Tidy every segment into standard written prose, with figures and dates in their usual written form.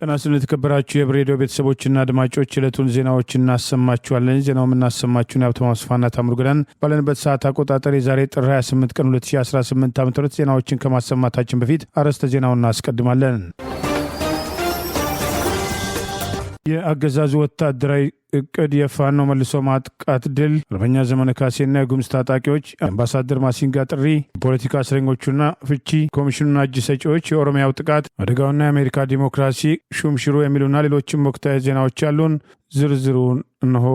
ጤና ስለተከበራችሁ የብሬዲዮ ቤተሰቦችና አድማጮች ዕለቱን ዜናዎች እናሰማችኋለን። ዜናውን እናሰማችሁን ሀብታሙ አስፋና ታምሩ ገዳን ባለንበት ሰዓት አቆጣጠር የዛሬ ጥር 28 ቀን 2018 ዓ.ም ዜናዎችን ከማሰማታችን በፊት አርዕስተ ዜናውን እናስቀድማለን። የአገዛዙ ወታደራዊ እቅድ የፋኖ መልሶ ማጥቃት ድል፣ አርበኛ ዘመነ ካሴና የጉምዝ ታጣቂዎች፣ አምባሳደር ማሲንጋ ጥሪ፣ የፖለቲካ እስረኞቹና ፍቺ፣ ኮሚሽኑና እጅ ሰጪዎች፣ የኦሮሚያው ጥቃት፣ አደጋውና የአሜሪካ ዲሞክራሲ ሹምሽሩ የሚሉና ሌሎችም ወቅታዊ ዜናዎች ያሉን ዝርዝሩን እነሆ።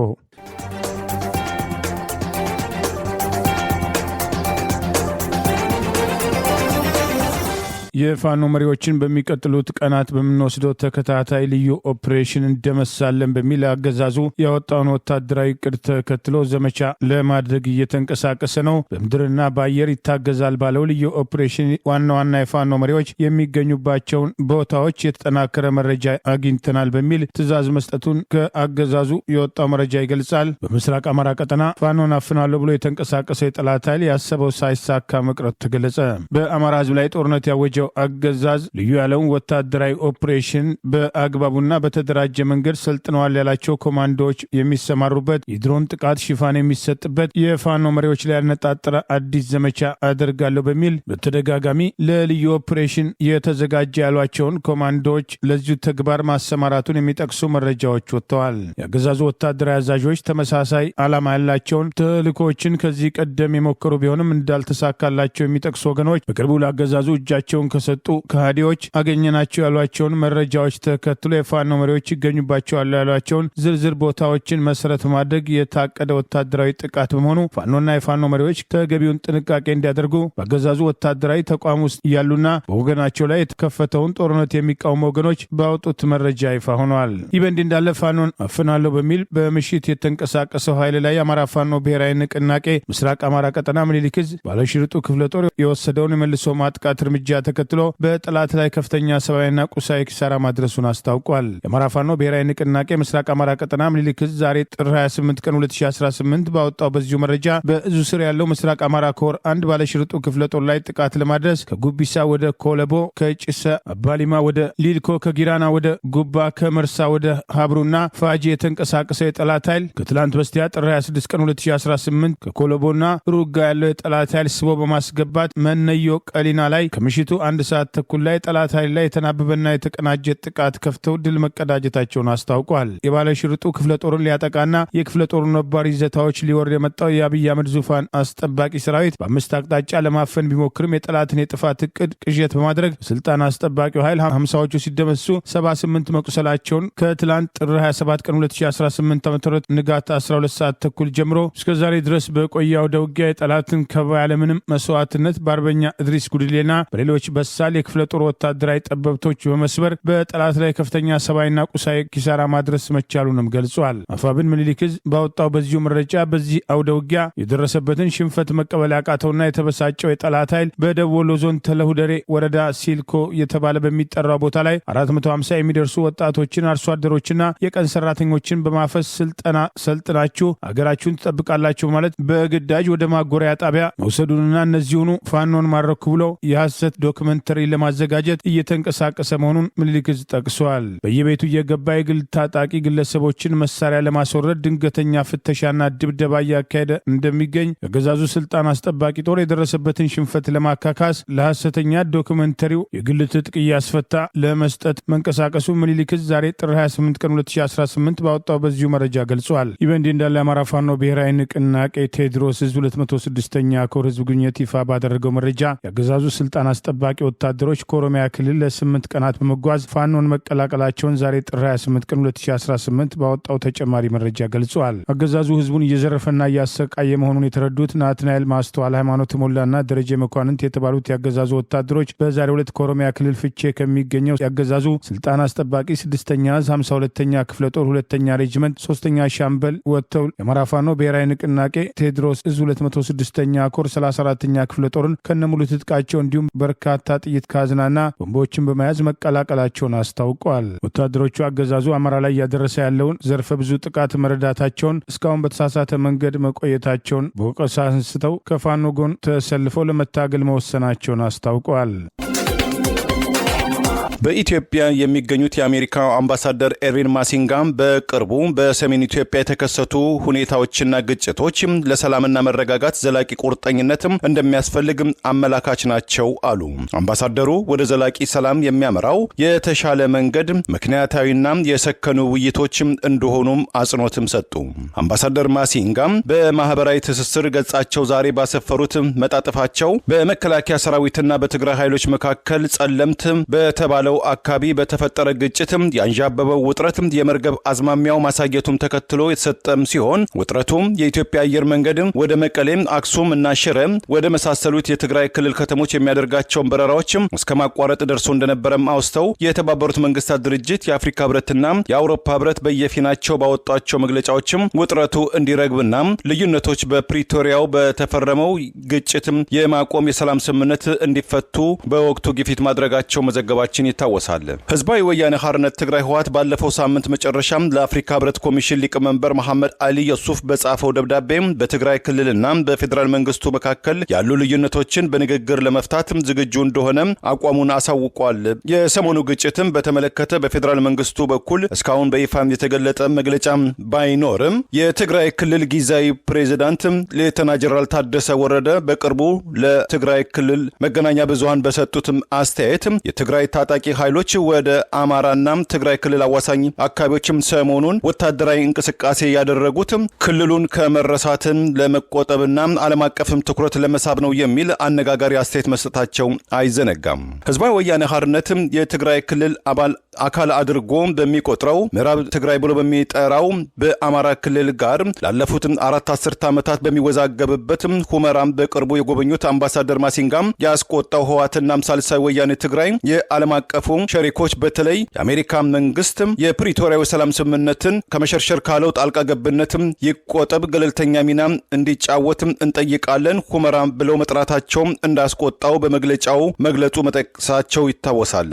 የፋኖ መሪዎችን በሚቀጥሉት ቀናት በምንወስደው ተከታታይ ልዩ ኦፕሬሽን እንደመሳለን በሚል አገዛዙ ያወጣውን ወታደራዊ እቅድ ተከትሎ ዘመቻ ለማድረግ እየተንቀሳቀሰ ነው። በምድርና በአየር ይታገዛል ባለው ልዩ ኦፕሬሽን ዋና ዋና የፋኖ መሪዎች የሚገኙባቸውን ቦታዎች የተጠናከረ መረጃ አግኝተናል በሚል ትዕዛዝ መስጠቱን ከአገዛዙ የወጣው መረጃ ይገልጻል። በምስራቅ አማራ ቀጠና ፋኖን አፍናለሁ ብሎ የተንቀሳቀሰው የጠላት ኃይል ያሰበው ሳይሳካ መቅረቱ ተገለጸ። በአማራ ሕዝብ ላይ ጦርነት ያወጀው አገዛዝ ልዩ ያለውን ወታደራዊ ኦፕሬሽን በአግባቡና በተደራጀ መንገድ ሰልጥነዋል ያላቸው ኮማንዶዎች የሚሰማሩበት የድሮን ጥቃት ሽፋን የሚሰጥበት የፋኖ መሪዎች ላይ ያነጣጠረ አዲስ ዘመቻ አደርጋለሁ በሚል በተደጋጋሚ ለልዩ ኦፕሬሽን የተዘጋጀ ያሏቸውን ኮማንዶዎች ለዚሁ ተግባር ማሰማራቱን የሚጠቅሱ መረጃዎች ወጥተዋል። የአገዛዙ ወታደራዊ አዛዦች ተመሳሳይ ዓላማ ያላቸውን ተልእኮችን ከዚህ ቀደም የሞከሩ ቢሆንም እንዳልተሳካላቸው የሚጠቅሱ ወገኖች በቅርቡ ለአገዛዙ እጃቸውን ከሰጡ ከሃዲዎች አገኘናቸው ያሏቸውን መረጃዎች ተከትሎ የፋኖ መሪዎች ይገኙባቸዋል ያሏቸውን ዝርዝር ቦታዎችን መሰረት ማድረግ የታቀደ ወታደራዊ ጥቃት በመሆኑ ፋኖና የፋኖ መሪዎች ተገቢውን ጥንቃቄ እንዲያደርጉ በአገዛዙ ወታደራዊ ተቋም ውስጥ ያሉና በወገናቸው ላይ የተከፈተውን ጦርነት የሚቃወሙ ወገኖች ባወጡት መረጃ ይፋ ሆነዋል። ይህ በእንዲህ እንዳለ ፋኖን አፍናለሁ በሚል በምሽት የተንቀሳቀሰው ኃይል ላይ የአማራ ፋኖ ብሔራዊ ንቅናቄ ምስራቅ አማራ ቀጠና ምኒልክ ዕዝ ባለሽርጡ ክፍለ ጦር የወሰደውን የመልሶ ማጥቃት እርምጃ ተከትሎ በጠላት ላይ ከፍተኛ ሰብአዊና ቁሳዊ ኪሳራ ማድረሱን አስታውቋል። የአማራ ፋኖ ብሔራዊ ንቅናቄ ምስራቅ አማራ ቀጠና ምኒልክ ዕዝ ዛሬ ጥር 28 ቀን 2018 ባወጣው በዚሁ መረጃ በእዙ ስር ያለው ምስራቅ አማራ ኮር አንድ ባለሽርጡ ክፍለ ጦር ላይ ጥቃት ለማድረስ ከጉቢሳ ወደ ኮለቦ፣ ከጭሰ አባሊማ ወደ ሊልኮ፣ ከጊራና ወደ ጉባ፣ ከመርሳ ወደ ሀብሩና ፋጂ የተንቀሳቀሰው የጠላት ኃይል ከትላንት በስቲያ ጥር 26 ቀን 2018 ከኮለቦና ሩጋ ያለው የጠላት ኃይል ስቦ በማስገባት መነዮ ቀሊና ላይ ከምሽቱ አንድ ሰዓት ተኩል ላይ ጠላት ኃይል ላይ የተናበበና የተቀናጀ ጥቃት ከፍተው ድል መቀዳጀታቸውን አስታውቋል። የባለሽርጡ ክፍለ ጦርን ሊያጠቃና የክፍለ ጦሩን ነባር ይዘታዎች ሊወርድ የመጣው የአብይ አህመድ ዙፋን አስጠባቂ ሰራዊት በአምስት አቅጣጫ ለማፈን ቢሞክርም የጠላትን የጥፋት እቅድ ቅዠት በማድረግ ስልጣን አስጠባቂው ኃይል 50ዎቹ ሲደመሱ 78 መቁሰላቸውን ከትላንት ጥር 27 ቀን 2018 ዓ.ም ንጋት 12 ሰዓት ተኩል ጀምሮ እስከዛሬ ድረስ በቆየው ውጊያ የጠላትን ከበባ ያለምንም መስዋዕትነት በአርበኛ እድሪስ ጉድሌና በሌሎች በሳል የክፍለ ጦር ወታደራዊ ጠበብቶች በመስበር በጠላት ላይ ከፍተኛ ሰብአዊና ቁሳዊ ኪሳራ ማድረስ መቻሉንም ገልጿል። አፋብን ምኒልክ ዕዝ ባወጣው በዚሁ መረጃ በዚህ አውደ ውጊያ የደረሰበትን ሽንፈት መቀበል ያቃተውና የተበሳጨው የጠላት ኃይል በደቡብ ወሎ ዞን ተለሁደሬ ወረዳ ሲልኮ የተባለ በሚጠራው ቦታ ላይ 450 የሚደርሱ ወጣቶችን፣ አርሶ አደሮችና የቀን ሰራተኞችን በማፈስ ስልጠና ሰልጥናችሁ አገራችሁን ትጠብቃላችሁ ማለት በግዳጅ ወደ ማጎሪያ ጣቢያ መውሰዱንና እነዚሁኑ ፋኖን ማረኩ ብለው የሐሰት ዶክመንተሪ ለማዘጋጀት እየተንቀሳቀሰ መሆኑን ምኒልክ ዕዝ ጠቅሷል። በየቤቱ እየገባ የግል ታጣቂ ግለሰቦችን መሳሪያ ለማስወረድ ድንገተኛ ፍተሻና ድብደባ እያካሄደ እንደሚገኝ የአገዛዙ ስልጣን አስጠባቂ ጦር የደረሰበትን ሽንፈት ለማካካስ ለሐሰተኛ ዶክመንተሪው የግል ትጥቅ እያስፈታ ለመስጠት መንቀሳቀሱ ምኒልክ ዕዝ ዛሬ ጥር 28 ቀን 2018 ባወጣው በዚሁ መረጃ ገልጿል። ይህ በእንዲህ እንዳለ የአማራ ፋኖ ብሔራዊ ንቅናቄ ቴዎድሮስ ዕዝ 206ኛ ኮር ህዝብ ግንኙነት ይፋ ባደረገው መረጃ የአገዛዙ ስልጣን አስጠባቂ ወታደሮች ከኦሮሚያ ክልል ለ8 ቀናት በመጓዝ ፋኖን መቀላቀላቸውን ዛሬ ጥር 28 ቀን 2018 ባወጣው ተጨማሪ መረጃ ገልጿል። አገዛዙ ህዝቡን እየዘረፈና እያሰቃየ መሆኑን የተረዱት ናትናኤል ማስተዋል፣ ሃይማኖት ሞላና ደረጀ መኳንንት የተባሉት የአገዛዙ ወታደሮች በዛሬው ዕለት ከኦሮሚያ ክልል ፍቼ ከሚገኘው የአገዛዙ ስልጣን አስጠባቂ 6ኛ ዕዝ 52ኛ ክፍለ ጦር 2ኛ ሬጅመንት 3ኛ ሻምበል ወጥተው የአማራ ፋኖ ብሔራዊ ንቅናቄ ቴዎድሮስ ዕዝ 206ኛ ኮር 34ኛ ክፍለ ጦርን ከነሙሉ ትጥቃቸው እንዲሁም በርካታ ጥይት ካዝናና ቦምቦችን በመያዝ መቀላቀላቸውን አስታውቋል። ወታደሮቹ አገዛዙ አማራ ላይ እያደረሰ ያለውን ዘርፈ ብዙ ጥቃት መረዳታቸውን፣ እስካሁን በተሳሳተ መንገድ መቆየታቸውን በወቀሳ አንስተው ከፋኖ ጎን ተሰልፈው ለመታገል መወሰናቸውን አስታውቋል። በኢትዮጵያ የሚገኙት የአሜሪካ አምባሳደር ኤርቪን ማሲንጋም በቅርቡ በሰሜን ኢትዮጵያ የተከሰቱ ሁኔታዎችና ግጭቶች ለሰላምና መረጋጋት ዘላቂ ቁርጠኝነት እንደሚያስፈልግ አመላካች ናቸው አሉ። አምባሳደሩ ወደ ዘላቂ ሰላም የሚያመራው የተሻለ መንገድ ምክንያታዊና የሰከኑ ውይይቶች እንደሆኑም አጽንኦትም ሰጡ። አምባሳደር ማሲንጋም በማህበራዊ ትስስር ገጻቸው ዛሬ ባሰፈሩት መጣጥፋቸው በመከላከያ ሰራዊትና በትግራይ ኃይሎች መካከል ጸለምት በተባለው አካባቢ በተፈጠረ ግጭት ያንዣበበው ውጥረት የመርገብ አዝማሚያው ማሳየቱም ተከትሎ የተሰጠም ሲሆን ውጥረቱም የኢትዮጵያ አየር መንገድ ወደ መቀሌ፣ አክሱም እና ሽረ ወደ መሳሰሉት የትግራይ ክልል ከተሞች የሚያደርጋቸውን በረራዎች እስከ ማቋረጥ ደርሶ እንደነበረም አውስተው የተባበሩት መንግስታት ድርጅት፣ የአፍሪካ ህብረትና የአውሮፓ ህብረት በየፊናቸው ባወጧቸው መግለጫዎችም ውጥረቱ እንዲረግብና ልዩነቶች በፕሪቶሪያው በተፈረመው ግጭት የማቆም የሰላም ስምምነት እንዲፈቱ በወቅቱ ግፊት ማድረጋቸው መዘገባችን ይታወሳል። ህዝባዊ ወያነ ሓርነት ትግራይ ህወሓት ባለፈው ሳምንት መጨረሻም ለአፍሪካ ህብረት ኮሚሽን ሊቀመንበር መሐመድ አሊ የሱፍ በጻፈው ደብዳቤ በትግራይ ክልልና በፌዴራል መንግስቱ መካከል ያሉ ልዩነቶችን በንግግር ለመፍታት ዝግጁ እንደሆነ አቋሙን አሳውቋል። የሰሞኑ ግጭትም በተመለከተ በፌዴራል መንግስቱ በኩል እስካሁን በይፋ የተገለጸ መግለጫ ባይኖርም የትግራይ ክልል ጊዜያዊ ፕሬዝዳንት ሌተና ጀነራል ታደሰ ወረደ በቅርቡ ለትግራይ ክልል መገናኛ ብዙሃን በሰጡት አስተያየት የትግራይ ታጣቂ ኃይሎች ወደ አማራና ትግራይ ክልል አዋሳኝ አካባቢዎችም ሰሞኑን ወታደራዊ እንቅስቃሴ ያደረጉት ክልሉን ከመረሳትን ለመቆጠብና ዓለም አቀፍም ትኩረት ለመሳብ ነው የሚል አነጋጋሪ አስተያየት መስጠታቸው አይዘነጋም። ህዝባዊ ወያነ ሓርነት የትግራይ ክልል አካል አድርጎ በሚቆጥረው ምዕራብ ትግራይ ብሎ በሚጠራው በአማራ ክልል ጋር ላለፉት 4 ዓመታት በሚወዛገብበት ሁመራም በቅርቡ የጎበኙት አምባሳደር ማሲንጋም ያስቆጣው ህወሓትና ሳልሳይ ወያነ ትግራይ የዓለም አቀፉ ሸሪኮች በተለይ የአሜሪካ መንግስት የፕሪቶሪያው ሰላም ስምምነትን ከመሸርሸር ካለው ጣልቃ ገብነትም ይቆጠብ፣ ገለልተኛ ሚና እንዲጫወትም እንጠይቃለን ሁመራ ብለው መጥራታቸው እንዳስቆጣው በመግለጫው መግለጹ መጠቅሳቸው ይታወሳል።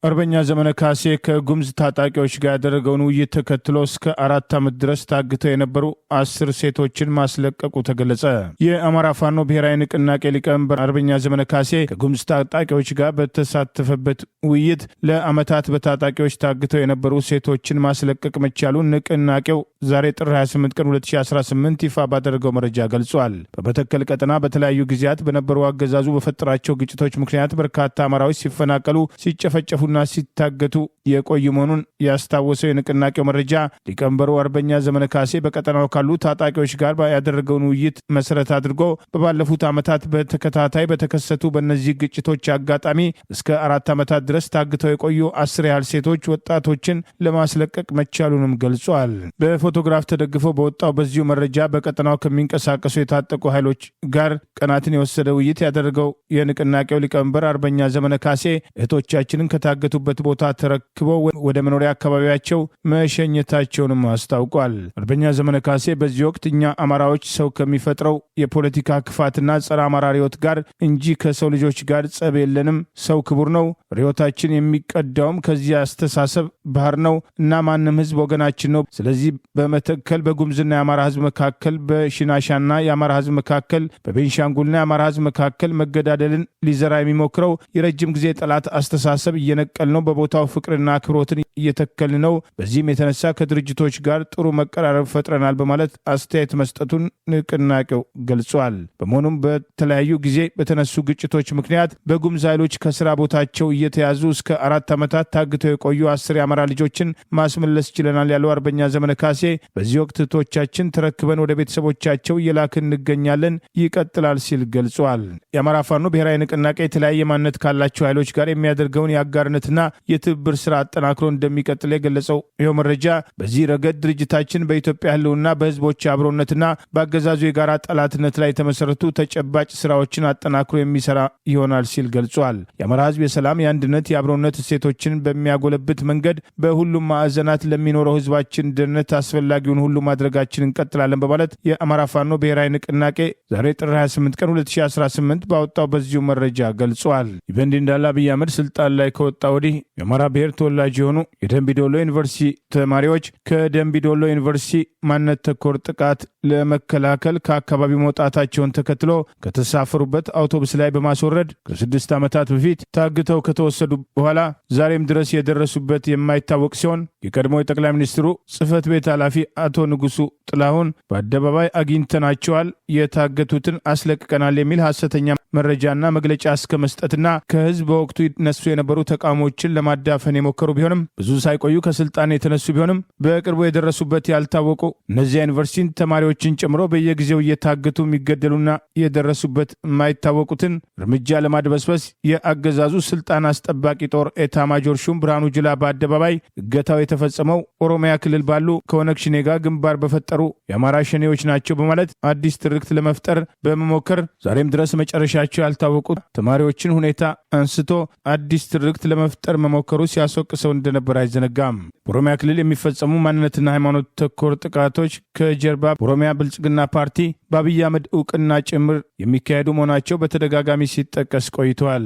አርበኛ ዘመነ ካሴ ከጉምዝ ታጣቂዎች ጋር ያደረገውን ውይይት ተከትሎ እስከ 4 ዓመት ድረስ ታግተው የነበሩ 10 ሴቶችን ማስለቀቁ ተገለጸ። የአማራ ፋኖ ብሔራዊ ንቅናቄ ሊቀመንበር አርበኛ ዘመነ ካሴ ከጉምዝ ታጣቂዎች ጋር በተሳተፈበት ውይይት ለዓመታት በታጣቂዎች ታግተው የነበሩ ሴቶችን ማስለቀቅ መቻሉን ንቅናቄው ዛሬ ጥር 28 ቀን 2018 ይፋ ባደረገው መረጃ ገልጿል። በመተከል ቀጠና በተለያዩ ጊዜያት በነበሩ አገዛዙ በፈጠራቸው ግጭቶች ምክንያት በርካታ አማራዎች ሲፈናቀሉ፣ ሲጨፈጨፉ ና ሲታገቱ የቆዩ መሆኑን ያስታወሰው የንቅናቄው መረጃ ሊቀመንበሩ አርበኛ ዘመነ ካሴ በቀጠናው ካሉ ታጣቂዎች ጋር ያደረገውን ውይይት መሰረት አድርጎ በባለፉት ዓመታት በተከታታይ በተከሰቱ በእነዚህ ግጭቶች አጋጣሚ እስከ 4 ዓመታት ድረስ ታግተው የቆዩ 10 ያህል ሴቶች ወጣቶችን ለማስለቀቅ መቻሉንም ገልጿል። በፎቶግራፍ ተደግፈው በወጣው በዚሁ መረጃ በቀጠናው ከሚንቀሳቀሱ የታጠቁ ኃይሎች ጋር ቀናትን የወሰደ ውይይት ያደረገው የንቅናቄው ሊቀመንበር አርበኛ ዘመነ ካሴ እህቶቻችንን ገቱበት ቦታ ተረክበው ወደ መኖሪያ አካባቢያቸው መሸኘታቸውንም አስታውቋል። አርበኛ ዘመነ ካሴ በዚህ ወቅት እኛ አማራዎች ሰው ከሚፈጥረው የፖለቲካ ክፋትና ጸረ አማራ ርዕዮት ጋር እንጂ ከሰው ልጆች ጋር ጸብ የለንም። ሰው ክቡር ነው። ርዕዮታችን የሚቀዳውም ከዚህ አስተሳሰብ ባህር ነው እና ማንም ህዝብ ወገናችን ነው። ስለዚህ በመተከል በጉምዝና የአማራ ህዝብ መካከል፣ በሽናሻና የአማራ ህዝብ መካከል፣ በቤንሻንጉልና የአማራ ህዝብ መካከል መገዳደልን ሊዘራ የሚሞክረው የረጅም ጊዜ ጠላት አስተሳሰብ እየነቀል ነው። በቦታው ፍቅርና አክብሮትን እየተከል ነው። በዚህም የተነሳ ከድርጅቶች ጋር ጥሩ መቀራረብ ፈጥረናል በማለት አስተያየት መስጠቱን ንቅናቄው ገልጿል። በመሆኑም በተለያዩ ጊዜ በተነሱ ግጭቶች ምክንያት በጉምዝ ኃይሎች ከስራ ቦታቸው እየተያዙ እስከ 4 ዓመታት ታግተው የቆዩ 10 የአማራ ልጆችን ማስመለስ ችለናል ያለው አርበኛ ዘመነ ካሴ በዚህ ወቅት እህቶቻችን ተረክበን ወደ ቤተሰቦቻቸው እየላክን እንገኛለን፣ ይቀጥላል ሲል ገልጿል። የአማራ ፋኖ ብሔራዊ ንቅናቄ የተለያየ ማንነት ካላቸው ኃይሎች ጋር የሚያደርገውን የአጋርነትና የትብብር ስራ አጠናክሮ እንደሚቀጥል የገለጸው ይኸው መረጃ በዚህ ረገድ ድርጅታችን በኢትዮጵያ ህልውና፣ በህዝቦች አብሮነትና በአገዛዙ የጋራ ጠላትነት ላይ የተመሰረቱ ተጨባጭ ስራዎችን አጠናክሮ የሚሰራ ይሆናል ሲል ገልጿል። የአማራ ህዝብ የሰላም፣ የአንድነት፣ የአብሮነት እሴቶችን በሚያጎለብት መንገድ በሁሉም ማዕዘናት ለሚኖረው ህዝባችን ደህንነት አስፈላጊውን ሁሉ ማድረጋችን እንቀጥላለን በማለት የአማራ ፋኖ ብሔራዊ ንቅናቄ ዛሬ ጥር 28 ቀን 2018 ባወጣው በዚሁ መረጃ ገልጿል። ይህ በእንዲህ እንዳለ አብይ አህመድ ስልጣን ላይ ከወጣ ወዲህ የአማራ ብሔር ተወላጅ የሆኑ የደንቢዶሎ ዩኒቨርሲቲ ተማሪዎች ከደንቢዶሎ ዩኒቨርሲቲ ማንነት ተኮር ጥቃት ለመከላከል ከአካባቢው መውጣታቸውን ተከትሎ ከተሳፈሩበት አውቶቡስ ላይ በማስወረድ ከ6 ዓመታት በፊት ታግተው ከተወሰዱ በኋላ ዛሬም ድረስ የደረሱበት የማይታወቅ ሲሆን የቀድሞ የጠቅላይ ሚኒስትሩ ጽህፈት ቤት ኃላፊ አቶ ንጉሱ ጥላሁን በአደባባይ አግኝተናቸዋል፣ የታገቱትን አስለቅቀናል የሚል ሐሰተኛ መረጃና መግለጫ እስከ መስጠትና ከህዝብ በወቅቱ ይነሱ የነበሩ ተቃውሞዎችን ለማዳፈን የሞከሩ ቢሆንም ብዙ ሳይቆዩ ከስልጣን የተነሱ ቢሆንም በቅርቡ የደረሱበት ያልታወቁ እነዚያ ዩኒቨርሲቲ ተማሪዎችን ጨምሮ በየጊዜው እየታገቱ የሚገደሉና የደረሱበት የማይታወቁትን እርምጃ ለማድበስበስ የአገዛዙ ስልጣን አስጠባቂ ጦር ኤታ ማጆር ሹም ብርሃኑ ጁላ በአደባባይ እገታው የተፈጸመው ኦሮሚያ ክልል ባሉ ከኦነግ ሸኔ ጋር ግንባር በፈጠሩ የአማራ ሸኔዎች ናቸው በማለት አዲስ ትርክት ለመፍጠር በመሞከር ዛሬም ድረስ መጨረሻቸው ያልታወቁ ተማሪዎችን ሁኔታ አንስቶ አዲስ ትርክት ለመፍጠር መሞከሩ ሲያስወቅሰው እንደነበር አይዘነጋም። በኦሮሚያ ክልል የሚፈጸሙ ማንነትና ሃይማኖት ተኮር ጥቃቶች ከጀርባ በኦሮሚያ ብልጽግና ፓርቲ በአብይ አህመድ እውቅና ጭምር የሚካሄዱ መሆናቸው በተደጋጋሚ ሲጠቀስ ቆይተዋል።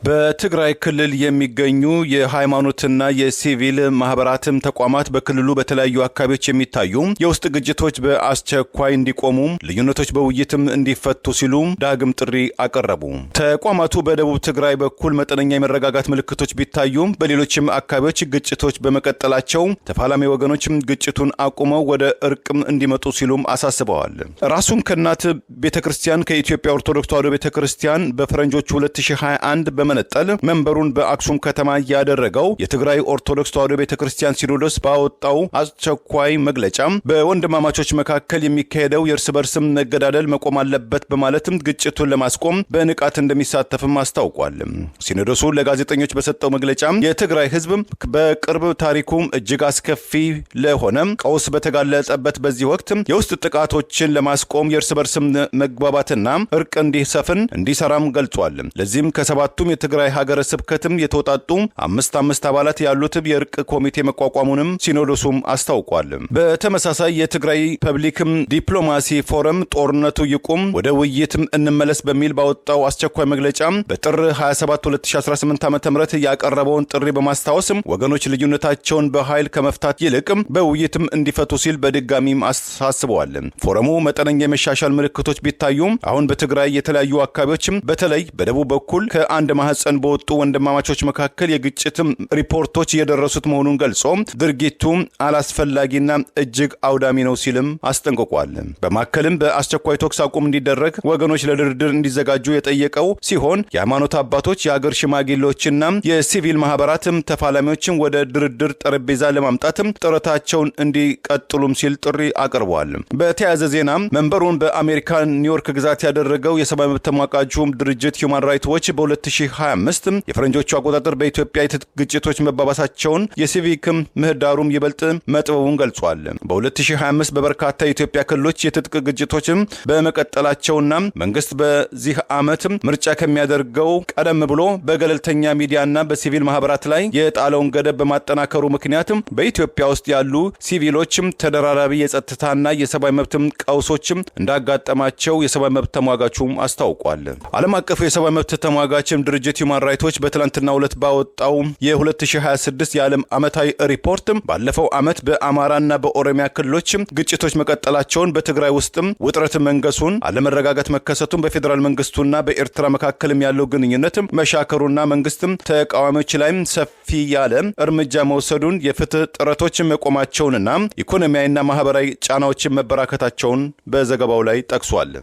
በትግራይ ክልል የሚገኙ የሃይማኖትና የሲቪል ማህበራትም ተቋማት በክልሉ በተለያዩ አካባቢዎች የሚታዩ የውስጥ ግጭቶች በአስቸኳይ እንዲቆሙ፣ ልዩነቶች በውይይትም እንዲፈቱ ሲሉ ዳግም ጥሪ አቀረቡ። ተቋማቱ በደቡብ ትግራይ በኩል መጠነኛ የመረጋጋት ምልክቶች ቢታዩም በሌሎችም አካባቢዎች ግጭቶች በመቀጠላቸው ተፋላሚ ወገኖችም ግጭቱን አቁመው ወደ እርቅም እንዲመጡ ሲሉም አሳስበዋል። ራሱን ከእናት ቤተክርስቲያን ከኢትዮጵያ ኦርቶዶክስ ተዋሕዶ ቤተክርስቲያን በፈረንጆቹ 2021 በመነጠል መንበሩን በአክሱም ከተማ ያደረገው የትግራይ ኦርቶዶክስ ተዋሕዶ ቤተክርስቲያን ሲኖዶስ ባወጣው አስቸኳይ መግለጫ በወንድማማቾች መካከል የሚካሄደው የእርስ በርስም መገዳደል መቆም አለበት በማለትም ግጭቱን ለማስቆም በንቃት እንደሚሳተፍም አስታውቋል። ሲኖዶሱ ለጋዜጠኞች በሰጠው መግለጫ የትግራይ ሕዝብ በቅርብ ታሪኩ እጅግ አስከፊ ለሆነ ቀውስ በተጋለጠበት በዚህ ወቅት የውስጥ ጥቃቶችን ለማስቆም የእርስ በርስም መግባባትና እርቅ እንዲሰፍን እንዲሰራም ገልጿል። ለዚህም ከሰባቱም የትግራይ ሀገረ ስብከትም የተውጣጡ አምስት አባላት ያሉት የእርቅ ኮሚቴ መቋቋሙንም ሲኖዶሱም አስታውቋል። በተመሳሳይ የትግራይ ፐብሊክም ዲፕሎማሲ ፎረም ጦርነቱ ይቁም፣ ወደ ውይይትም እንመለስ በሚል ባወጣው አስቸኳይ መግለጫ በጥር 27 2018 ዓ.ም ያቀረበውን ጥሪ በማስታወስ ወገኖች ልዩነታቸውን በኃይል ከመፍታት ይልቅ በውይይትም እንዲፈቱ ሲል በድጋሚም አሳስበዋል። ፎረሙ መጠነኛ የመሻሻል ምልክቶች ቢታዩም አሁን በትግራይ የተለያዩ አካባቢዎች በተለይ በደቡብ በኩል ከአንድ ማህፀን በወጡ ወንድማማቾች መካከል የግጭት ሪፖርቶች እየደረሱት መሆኑን ገልጾ ድርጊቱ አላስፈላጊና እጅግ አውዳሚ ነው ሲልም አስጠንቅቋል። በማከልም በአስቸኳይ ተኩስ አቁም እንዲደረግ ወገኖች ለድርድር እንዲዘጋጁ የጠየቀው ሲሆን የሃይማኖት አባቶች፣ የሀገር ሽማግሌዎችና የሲቪል ማህበራትም ተፋላሚዎችን ወደ ድርድር ጠረጴዛ ለማምጣትም ጥረታቸውን እንዲቀጥሉም ሲል ጥሪ አቅርቧል። በተያያዘ ዜና መንበሩን በአሜሪካ ኒውዮርክ ግዛት ያደረገው የሰብአዊ መብት ተሟጋቹ ድርጅት ሂውማን ራይትስ ዎች በ2025 የፈረንጆቹ አቆጣጠር በኢትዮጵያ የትጥቅ ግጭቶች መባባሳቸውን የሲቪክ ምህዳሩም ይበልጥ መጥበቡን ገልጿል። በ2025 በበርካታ የኢትዮጵያ ክልሎች የትጥቅ ግጭቶች በመቀጠላቸውና መንግስት በዚህ ዓመት ምርጫ ከሚያደርገው ቀደም ብሎ በገለልተኛ ሚዲያና በሲቪል ማህበራት ላይ የጣለውን ገደብ በማጠናከሩ ምክንያት በኢትዮጵያ ውስጥ ያሉ ሲቪሎችም ተደራራቢ የጸጥታና የሰብአዊ መብት ቀውሶች እንዳጋጠማቸው የሰብአዊ መብት ተሟጋቹም አስታውቋል። ዓለም አቀፉ የሰብአዊ መብት ተሟጋችም ድርጅት ሂውማን ራይትስ ዎች በትላንትናው ዕለት ባወጣው የ2026 የዓለም ዓመታዊ ሪፖርት ባለፈው ዓመት በአማራና በኦሮሚያ ክልሎች ግጭቶች መቀጠላቸውን፣ በትግራይ ውስጥም ውጥረት መንገሱን፣ አለመረጋጋት መከሰቱን፣ በፌዴራል መንግስቱና በኤርትራ መካከልም ያለው ግንኙነት መሻከሩና መንግስትም ተቃዋሚዎች ላይም ሰፊ ያለ እርምጃ መውሰዱን፣ የፍትህ ጥረቶች መቆማቸውንና ኢኮኖሚያዊና ማህበራዊ ጫናዎችን መበራከታቸውን በዘገባው ላይ ጠቅሷል።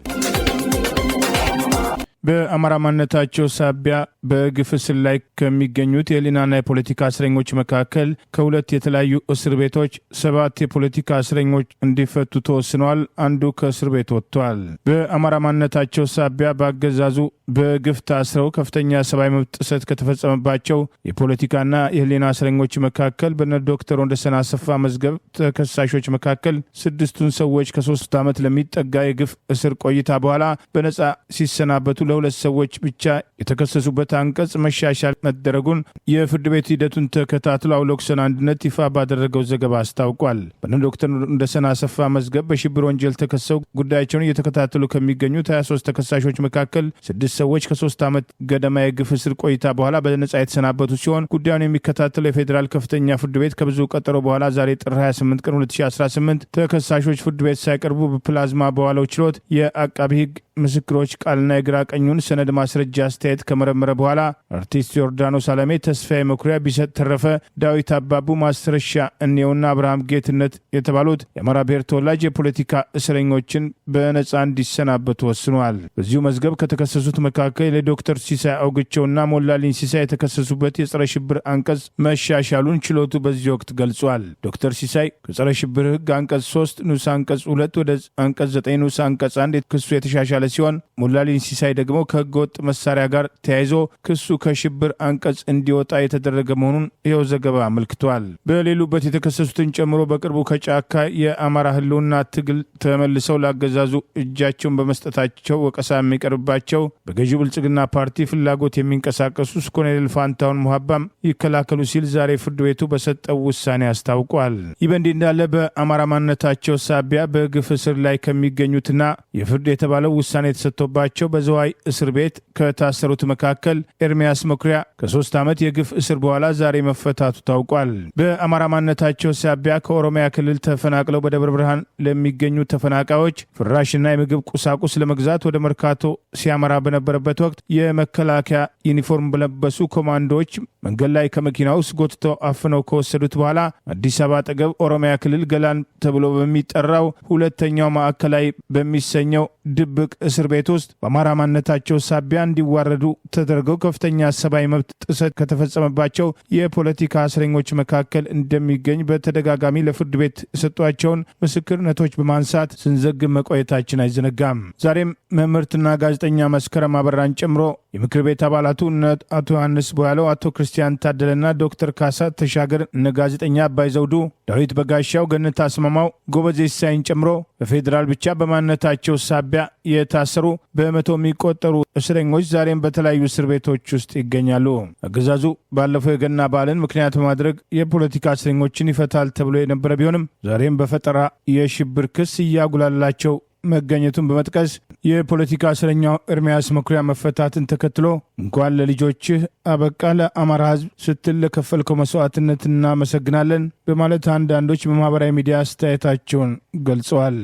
በአማራ ማንነታቸው ሳቢያ በግፍ እስር ላይ ከሚገኙት የህሊናና የፖለቲካ እስረኞች መካከል ከሁለት የተለያዩ እስር ቤቶች 7 የፖለቲካ እስረኞች እንዲፈቱ ተወስነዋል። አንዱ ከእስር ቤት ወጥቷል። በአማራ ማንነታቸው ሳቢያ በአገዛዙ በግፍ ታስረው ከፍተኛ ሰብአዊ መብት ጥሰት ከተፈጸመባቸው የፖለቲካና የህሊና እስረኞች መካከል በነ ዶክተር ወንደሰን አሰፋ መዝገብ ተከሳሾች መካከል 6ቱን ሰዎች ከ3 ዓመት ለሚጠጋ የግፍ እስር ቆይታ በኋላ በነጻ ሲሰናበቱ ለሁለት ሰዎች ብቻ የተከሰሱበት አንቀጽ መሻሻል መደረጉን የፍርድ ቤት ሂደቱን ተከታትሎ አውሎክሰን አንድነት ይፋ ባደረገው ዘገባ አስታውቋል። በነ ዶክተር እንደሰን አሰፋ መዝገብ በሽብር ወንጀል ተከሰው ጉዳያቸውን እየተከታተሉ ከሚገኙት 23 ተከሳሾች መካከል 6 ሰዎች ከ3 ዓመት ገደማ የግፍ እስር ቆይታ በኋላ በነጻ የተሰናበቱ ሲሆን ጉዳዩን የሚከታተለው የፌዴራል ከፍተኛ ፍርድ ቤት ከብዙ ቀጠሮ በኋላ ዛሬ ጥር 28 ቀን 2018 ተከሳሾች ፍርድ ቤት ሳይቀርቡ በፕላዝማ በዋለው ችሎት የአቃቢ ሕግ ምስክሮች ቃልና የግራ ቀኙን ሰነድ ማስረጃ አስተያየት ከመረመረ በኋላ አርቲስት ዮርዳኖስ አለሜ፣ ተስፋዬ መኩሪያ፣ ቢሰጥ ተረፈ፣ ዳዊት አባቡ፣ ማስረሻ እኔውና አብርሃም ጌትነት የተባሉት የአማራ ብሔር ተወላጅ የፖለቲካ እስረኞችን በነጻ እንዲሰናበቱ ወስኗል። በዚሁ መዝገብ ከተከሰሱት መካከል የዶክተር ሲሳይ አውግቸውና ሞላልኝ ሲሳይ የተከሰሱበት የጸረ ሽብር አንቀጽ መሻሻሉን ችሎቱ በዚህ ወቅት ገልጿል። ዶክተር ሲሳይ ከጸረ ሽብር ሕግ አንቀጽ 3 ንዑስ አንቀጽ 2 ወደ አንቀጽ 9 ንዑስ አንቀጽ 1 ክሱ የተሻሻለ ሲሆን ሞላልኝ ሲሳይ ደግሞ ከህገወጥ መሳሪያ ጋር ተያይዞ ክሱ ከሽብር አንቀጽ እንዲወጣ የተደረገ መሆኑን ይኸው ዘገባ አመልክቷል። በሌሉበት የተከሰሱትን ጨምሮ በቅርቡ ከጫካ የአማራ ህልውና ትግል ተመልሰው ላገዛዙ እጃቸውን በመስጠታቸው ወቀሳ የሚቀርባቸው በገዢው ብልጽግና ፓርቲ ፍላጎት የሚንቀሳቀሱ ኮሎኔል ፋንታሁን ሙሀባም ይከላከሉ ሲል ዛሬ ፍርድ ቤቱ በሰጠው ውሳኔ አስታውቋል። ይህ በእንዲህ እንዳለ በአማራ ማንነታቸው ሳቢያ በግፍ እስር ላይ ከሚገኙትና የፍርድ የተባለው ውሳኔ የተሰጥቶባቸው በዝዋይ እስር ቤት ከታሰሩት መካከል ኤርሚያስ መኩሪያ ከ3 ዓመት የግፍ እስር በኋላ ዛሬ መፈታቱ ታውቋል። በአማራ ማንነታቸው ሳቢያ ከኦሮሚያ ክልል ተፈናቅለው በደብረ ብርሃን ለሚገኙ ተፈናቃዮች ፍራሽና የምግብ ቁሳቁስ ለመግዛት ወደ መርካቶ ሲያመራ በነበረበት ወቅት የመከላከያ ዩኒፎርም በለበሱ ኮማንዶዎች መንገድ ላይ ከመኪና ውስጥ ጎትተው አፍነው ከወሰዱት በኋላ አዲስ አበባ አጠገብ ኦሮሚያ ክልል ገላን ተብሎ በሚጠራው ሁለተኛው ማዕከላዊ በሚሰኘው ድብቅ እስር ቤት ውስጥ በአማራ ማንነታቸው ሳቢያ እንዲዋረዱ ተደርገው ከፍተኛ ሰብአዊ መብት ጥሰት ከተፈጸመባቸው የፖለቲካ እስረኞች መካከል እንደሚገኝ በተደጋጋሚ ለፍርድ ቤት የሰጧቸውን ምስክርነቶች በማንሳት ስንዘግብ መቆየታችን አይዘነጋም። ዛሬም መምህርትና ጋዜጠኛ መስከረም አበራን ጨምሮ የምክር ቤት አባላቱ እነ አቶ ዮሐንስ ቦያለው፣ አቶ ክርስቲያን ታደለና ዶክተር ካሳ ተሻገር፣ እነ ጋዜጠኛ አባይ ዘውዱ፣ ዳዊት በጋሻው፣ ገነት አስማማው፣ ጎበዜ ሲሳይን ጨምሮ በፌዴራል ብቻ በማንነታቸው ሳቢያ የታሰሩ በመቶ የሚቆጠሩ እስረኞች ዛሬም በተለያዩ እስር ቤቶች ውስጥ ይገኛሉ። አገዛዙ ባለፈው የገና በዓልን ምክንያት በማድረግ የፖለቲካ እስረኞችን ይፈታል ተብሎ የነበረ ቢሆንም ዛሬም በፈጠራ የሽብር ክስ እያጉላላቸው መገኘቱን በመጥቀስ የፖለቲካ እስረኛው ኤርሚያስ መኩሪያ መፈታትን ተከትሎ እንኳን ለልጆችህ አበቃ፣ ለአማራ ሕዝብ ስትል ለከፈልከው መስዋዕትነት እናመሰግናለን በማለት አንዳንዶች በማህበራዊ ሚዲያ አስተያየታቸውን ገልጸዋል።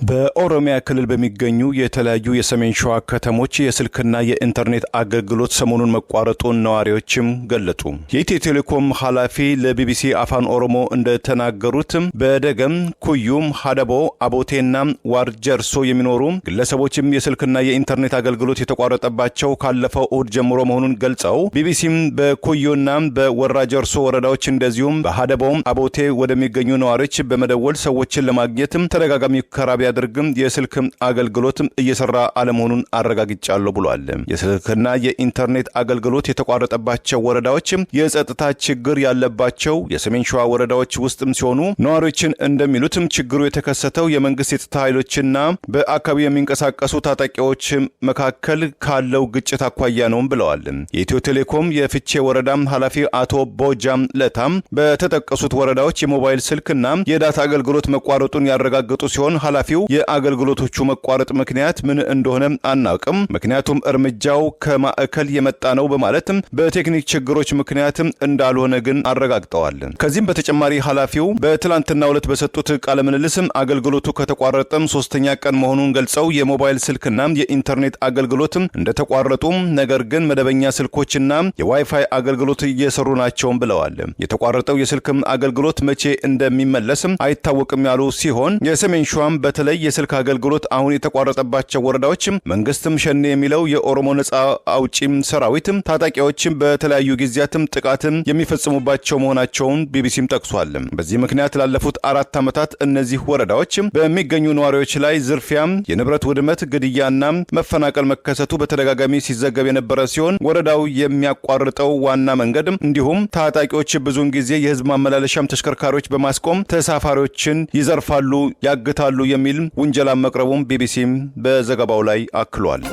በኦሮሚያ ክልል በሚገኙ የተለያዩ የሰሜን ሸዋ ከተሞች የስልክና የኢንተርኔት አገልግሎት ሰሞኑን መቋረጡን ነዋሪዎችም ገለጹ። የኢትዮ ቴሌኮም ኃላፊ ለቢቢሲ አፋን ኦሮሞ እንደተናገሩት በደገም፣ ኩዩም፣ ሀደቦ፣ አቦቴና ዋርጀርሶ የሚኖሩ ግለሰቦችም የስልክና የኢንተርኔት አገልግሎት የተቋረጠባቸው ካለፈው እሁድ ጀምሮ መሆኑን ገልጸው ቢቢሲም በኩዩና በወራጀርሶ ወረዳዎች እንደዚሁም በሀደቦም አቦቴ ወደሚገኙ ነዋሪዎች በመደወል ሰዎችን ለማግኘት ተደጋጋሚ ሙከራ ቢያደርግም የስልክ አገልግሎት እየሰራ አለመሆኑን አረጋግጫለሁ ብሏል። የስልክና የኢንተርኔት አገልግሎት የተቋረጠባቸው ወረዳዎች የጸጥታ ችግር ያለባቸው የሰሜን ሸዋ ወረዳዎች ውስጥም ሲሆኑ ነዋሪዎችን እንደሚሉትም ችግሩ የተከሰተው የመንግስት የጸጥታ ኃይሎችና በአካባቢ የሚንቀሳቀሱ ታጣቂዎች መካከል ካለው ግጭት አኳያ ነው ብለዋል። የኢትዮ ቴሌኮም የፍቼ ወረዳ ኃላፊ አቶ ቦጃም ለታም በተጠቀሱት ወረዳዎች የሞባይል ስልክና የዳታ አገልግሎት መቋረጡን ያረጋገጡ ሲሆን ኃላፊው የአገልግሎቶቹ መቋረጥ ምክንያት ምን እንደሆነ አናውቅም፣ ምክንያቱም እርምጃው ከማዕከል የመጣ ነው በማለትም በቴክኒክ ችግሮች ምክንያት እንዳልሆነ ግን አረጋግጠዋል። ከዚህም በተጨማሪ ኃላፊው በትላንትናው ዕለት በሰጡት ቃለ ምልልስም አገልግሎቱ ከተቋረጠም 3ኛ ቀን መሆኑን ገልጸው የሞባይል ስልክና የኢንተርኔት አገልግሎት እንደተቋረጡ ነገር ግን መደበኛ ስልኮችና የዋይፋይ አገልግሎት እየሰሩ ናቸው ብለዋል። የተቋረጠው የስልክ አገልግሎት መቼ እንደሚመለስም አይታወቅም ያሉ ሲሆን የሰሜን ሸዋም በተለይ የስልክ አገልግሎት አሁን የተቋረጠባቸው ወረዳዎች መንግስትም ሸኔ የሚለው የኦሮሞ ነጻ አውጪም ሰራዊትም ታጣቂዎችም በተለያዩ ጊዜያትም ጥቃትም የሚፈጽሙባቸው መሆናቸውን ቢቢሲም ጠቅሷል። በዚህ ምክንያት ላለፉት 4 ዓመታት እነዚህ ወረዳዎች በሚገኙ ነዋሪዎች ላይ ዝርፊያም፣ የንብረት ውድመት፣ ግድያና መፈናቀል መከሰቱ በተደጋጋሚ ሲዘገብ የነበረ ሲሆን ወረዳው የሚያቋርጠው ዋና መንገድ እንዲሁም ታጣቂዎች ብዙውን ጊዜ የህዝብ ማመላለሻም ተሽከርካሪዎች በማስቆም ተሳፋሪዎችን ይዘርፋሉ፣ ያግታሉ የሚል የሚል ውንጀላ መቅረቡን ቢቢሲም በዘገባው ላይ አክሏል።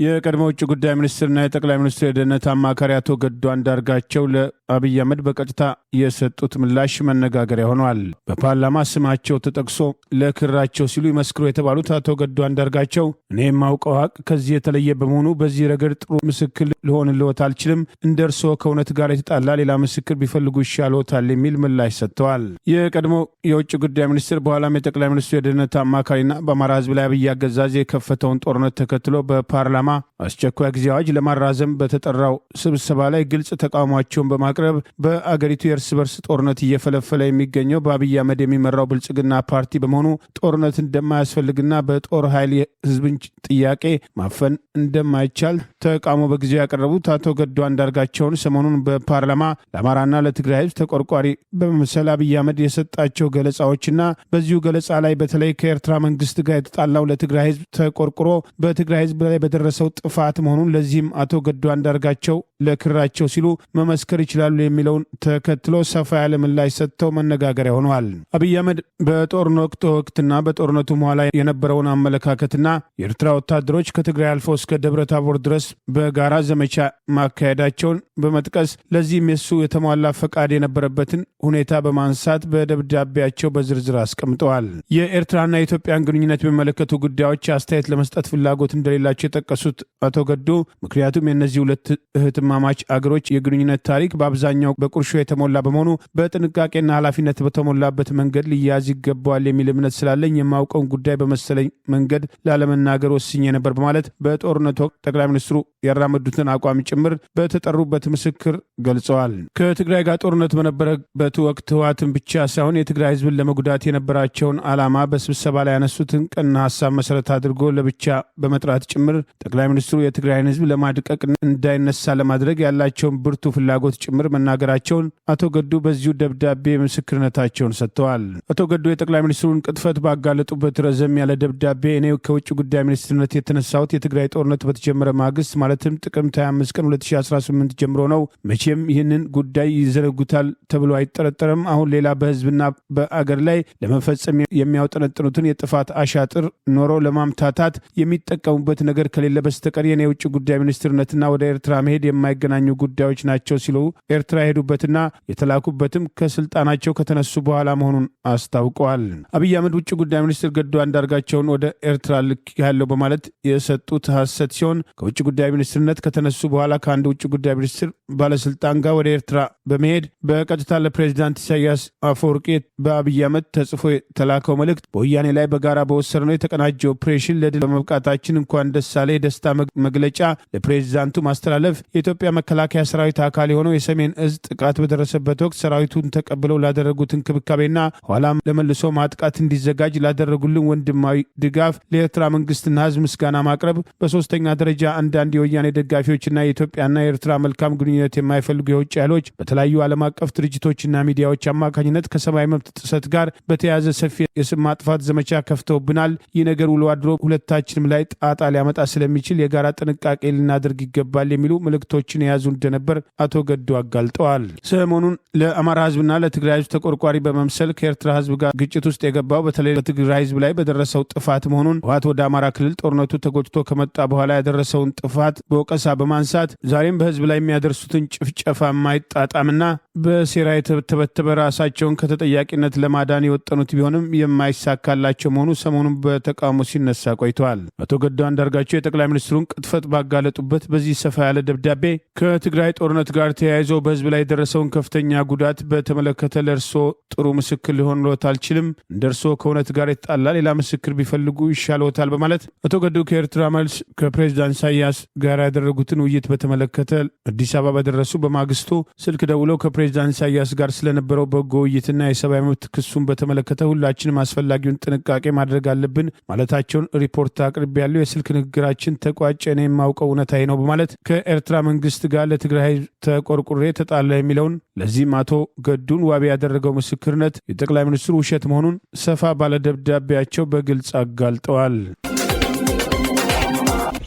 የቀድሞ ውጭ ጉዳይ ሚኒስትርና የጠቅላይ ሚኒስትር የደህንነት አማካሪ አቶ ገዱ አንዳርጋቸው ለአብይ አህመድ በቀጥታ የሰጡት ምላሽ መነጋገሪያ ሆኗል። በፓርላማ ስማቸው ተጠቅሶ ለክራቸው ሲሉ ይመስክሩ የተባሉት አቶ ገዱ አንዳርጋቸው እኔ የማውቀው ሀቅ ከዚህ የተለየ በመሆኑ በዚህ ረገድ ጥሩ ምስክር ልሆንልዎት አልችልም፣ እንደ እርስዎ ከእውነት ጋር የተጣላ ሌላ ምስክር ቢፈልጉ ይሻልዎታል የሚል ምላሽ ሰጥተዋል። የቀድሞ የውጭ ጉዳይ ሚኒስትር በኋላም የጠቅላይ ሚኒስትሩ የደህንነት አማካሪና በአማራ ህዝብ ላይ አብይ አገዛዝ የከፈተውን ጦርነት ተከትሎ በፓርላማ አስቸኳይ ጊዜ አዋጅ ለማራዘም በተጠራው ስብሰባ ላይ ግልጽ ተቃውሟቸውን በማቅረብ በአገሪቱ የእርስ በርስ ጦርነት እየፈለፈለ የሚገኘው በአብይ አህመድ የሚመራው ብልጽግና ፓርቲ በመሆኑ ጦርነት እንደማያስፈልግና በጦር ኃይል የህዝብን ጥያቄ ማፈን እንደማይቻል ተቃውሞ በጊዜው ያቀረቡት አቶ ገዱ አንዳርጋቸውን ሰሞኑን በፓርላማ ለአማራና ለትግራይ ህዝብ ተቆርቋሪ በመምሰል አብይ አህመድ የሰጣቸው ገለጻዎችና በዚሁ ገለጻ ላይ በተለይ ከኤርትራ መንግስት ጋር የተጣላው ለትግራይ ህዝብ ተቆርቁሮ በትግራይ ህዝብ ላይ በደረሰው ጥፋት መሆኑን ለዚህም አቶ ገዱ አንዳርጋቸው ለክራቸው ሲሉ መመስከር ይችላሉ የሚለውን ተከትሎ ሰፋ ያለ ምላሽ ሰጥተው መነጋገሪያ ሆነዋል። አብይ አህመድ በጦርነቱ ወቅትና በጦርነቱ በኋላ የነበረውን አመለካከትና የኤርትራ ወታደሮች ከትግራይ አልፎ እስከ ደብረ ታቦር ድረስ በጋራ ዘመቻ ማካሄዳቸውን በመጥቀስ ለዚህም የሱ የተሟላ ፈቃድ የነበረበትን ሁኔታ በማንሳት በደብዳቤያቸው በዝርዝር አስቀምጠዋል። የኤርትራና የኢትዮጵያን ግንኙነት የሚመለከቱ ጉዳዮች አስተያየት ለመስጠት ፍላጎት እንደሌላቸው የጠቀሱት አቶ ገዱ ምክንያቱም የእነዚህ ሁለት እህትማማች አገሮች የግንኙነት ታሪክ በአብዛኛው በቁርሾ የተሞላ በመሆኑ በጥንቃቄና ኃላፊነት በተሞላበት መንገድ ሊያዝ ይገባዋል የሚል እምነት ስላለኝ የማውቀውን ጉዳይ በመሰለኝ መንገድ ላለመናገር ወስኜ ነበር በማለት በጦርነቱ ወቅት ጠቅላይ ሚኒስትሩ ያራመዱትን አቋም ጭምር በተጠሩበት ምስክር ገልጸዋል። ከትግራይ ጋር ጦርነት በነበረበት ወቅት ህወሓትን ብቻ ሳይሆን የትግራይ ህዝብን ለመጉዳት የነበራቸውን ዓላማ በስብሰባ ላይ ያነሱትን ቀና ሀሳብ መሰረት አድርጎ ለብቻ በመጥራት ጭምር ጠቅላይ ሚኒስትሩ የትግራይን ህዝብ ለማድቀቅ እንዳይነሳ ለማድረግ ያላቸውን ብርቱ ፍላጎት ጭምር መናገራቸውን አቶ ገዱ በዚሁ ደብዳቤ ምስክርነታቸውን ሰጥተዋል። አቶ ገዱ የጠቅላይ ሚኒስትሩን ቅጥፈት ባጋለጡበት ረዘም ያለ ደብዳቤ እኔ ከውጭ ጉዳይ ሚኒስትርነት የተነሳሁት የትግራይ ጦርነት በተጀመረ ማግስት ማለትም ጥቅምት 25 ቀን 2018 ጀምሮ ነው። መቼም ይህንን ጉዳይ ይዘነጉታል ተብሎ አይጠረጠርም። አሁን ሌላ በህዝብና በአገር ላይ ለመፈጸም የሚያውጠነጥኑትን የጥፋት አሻጥር ኖሮ ለማምታታት የሚጠቀሙበት ነገር ከሌለ በስተቀር የኔ የውጭ ጉዳይ ሚኒስትርነትና ወደ ኤርትራ መሄድ የማይገናኙ ጉዳዮች ናቸው ሲሉ ኤርትራ የሄዱበትና የተላኩበትም ከስልጣናቸው ከተነሱ በኋላ መሆኑን አስታውቀዋል። አብይ አህመድ ውጭ ጉዳይ ሚኒስትር ገዱ አንዳርጋቸውን ወደ ኤርትራ ልክ ያለው በማለት የሰጡት ሐሰት ሲሆን ከውጭ ጉዳይ ሚኒስትርነት ከተነሱ በኋላ ከአንድ ውጭ ጉዳይ ሚኒስትር ባለስልጣን ጋር ወደ ኤርትራ በመሄድ በቀጥታ ለፕሬዚዳንት ኢሳያስ አፈወርቂ በአብይ አህመድ ተጽፎ የተላከው መልእክት በወያኔ ላይ በጋራ በወሰድነው የተቀናጀ ኦፕሬሽን ለድል በመብቃታችን እንኳን ደስ አለ የደስታ መግለጫ ለፕሬዚዳንቱ ማስተላለፍ የኢትዮጵያ መከላከያ ሰራዊት አካል የሆነው የሰሜን እዝ ጥቃት በደረሰበት ወቅት ሰራዊቱን ተቀብለው ላደረጉት እንክብካቤና ኋላም ለመልሶ ማጥቃት እንዲዘጋጅ ላደረጉልን ወንድማዊ ድጋፍ ለኤርትራ መንግስትና ህዝብ ምስጋና ማቅረብ፣ በሶስተኛ ደረጃ አንዳንድ የወያኔ ደጋፊዎችና የኢትዮጵያና የኤርትራ መልካም ግንኙነት የማይፈልጉ የውጭ ኃይሎች በተለያዩ ዓለም አቀፍ ድርጅቶችና ሚዲያዎች አማካኝነት ከሰብአዊ መብት ጥሰት ጋር በተያያዘ ሰፊ የስም ማጥፋት ዘመቻ ከፍተውብናል። ይህ ነገር ውሎ አድሮ ሁለታችንም ላይ ጣጣ ሊያመጣ ስለሚችል የጋራ ጥንቃቄ ልናደርግ ይገባል የሚሉ መልእክቶችን የያዙ እንደነበር አቶ ገዱ አጋልጠዋል። ሰሞኑን ለአማራ ህዝብና ለትግራይ ህዝብ ተቆርቋሪ በመምሰል ከኤርትራ ህዝብ ጋር ግጭት ውስጥ የገባው በተለይ በትግራይ ህዝብ ላይ በደረሰው ጥፋት መሆኑን ህወሓት ወደ አማራ ክልል ጦርነቱ ተጎትቶ ከመጣ በኋላ ያደረሰውን ጥፋት በወቀሳ በማንሳት ዛሬም በህዝብ ላይ የሚያደርሱትን ጭፍጨፋ የማይጣጣምና በሴራ የተበተበ ራሳቸውን ከተጠያቂነት ለማዳን የወጠኑት ቢሆንም የማይሳካላቸው መሆኑ ሰሞኑን በተቃውሞ ሲነሳ ቆይተዋል። አቶ ገዱ አንዳርጋቸው የጠቅላይ ሚኒስትሩን ቅጥፈት ባጋለጡበት በዚህ ሰፋ ያለ ደብዳቤ ከትግራይ ጦርነት ጋር ተያይዞ በህዝብ ላይ የደረሰውን ከፍተኛ ጉዳት በተመለከተ ለእርሶ ጥሩ ምስክር ሊሆንልዎት አልችልም፣ እንደ እርሶ ከእውነት ጋር የተጣላ ሌላ ምስክር ቢፈልጉ ይሻልዎታል በማለት አቶ ገዱ ከኤርትራ መልስ ከፕሬዚዳንት ኢሳያስ ጋር ያደረጉትን ውይይት በተመለከተ አዲስ አበባ በደረሱ በማግስቱ ስልክ ደውለው ከፕሬዚዳንት ኢሳያስ ጋር ስለነበረው በጎ ውይይትና የሰብአዊ መብት ክሱን በተመለከተ ሁላችንም አስፈላጊውን ጥንቃቄ ማድረግ አለብን ማለታቸውን ሪፖርት አቅርቤ ያለው የስልክ ንግግራችን ተቋጨ፣ እኔ የማውቀው እውነታዊ ነው በማለት ከኤርትራ መንግስት ጋር ለትግራይ ተቆርቁሬ ተጣላ የሚለውን ለዚህም አቶ ገዱን ዋቢ ያደረገው ምስክርነት የጠቅላይ ሚኒስትሩ ውሸት መሆኑን ሰፋ ባለ ደብዳቤያቸው በግልጽ አጋልጠዋል።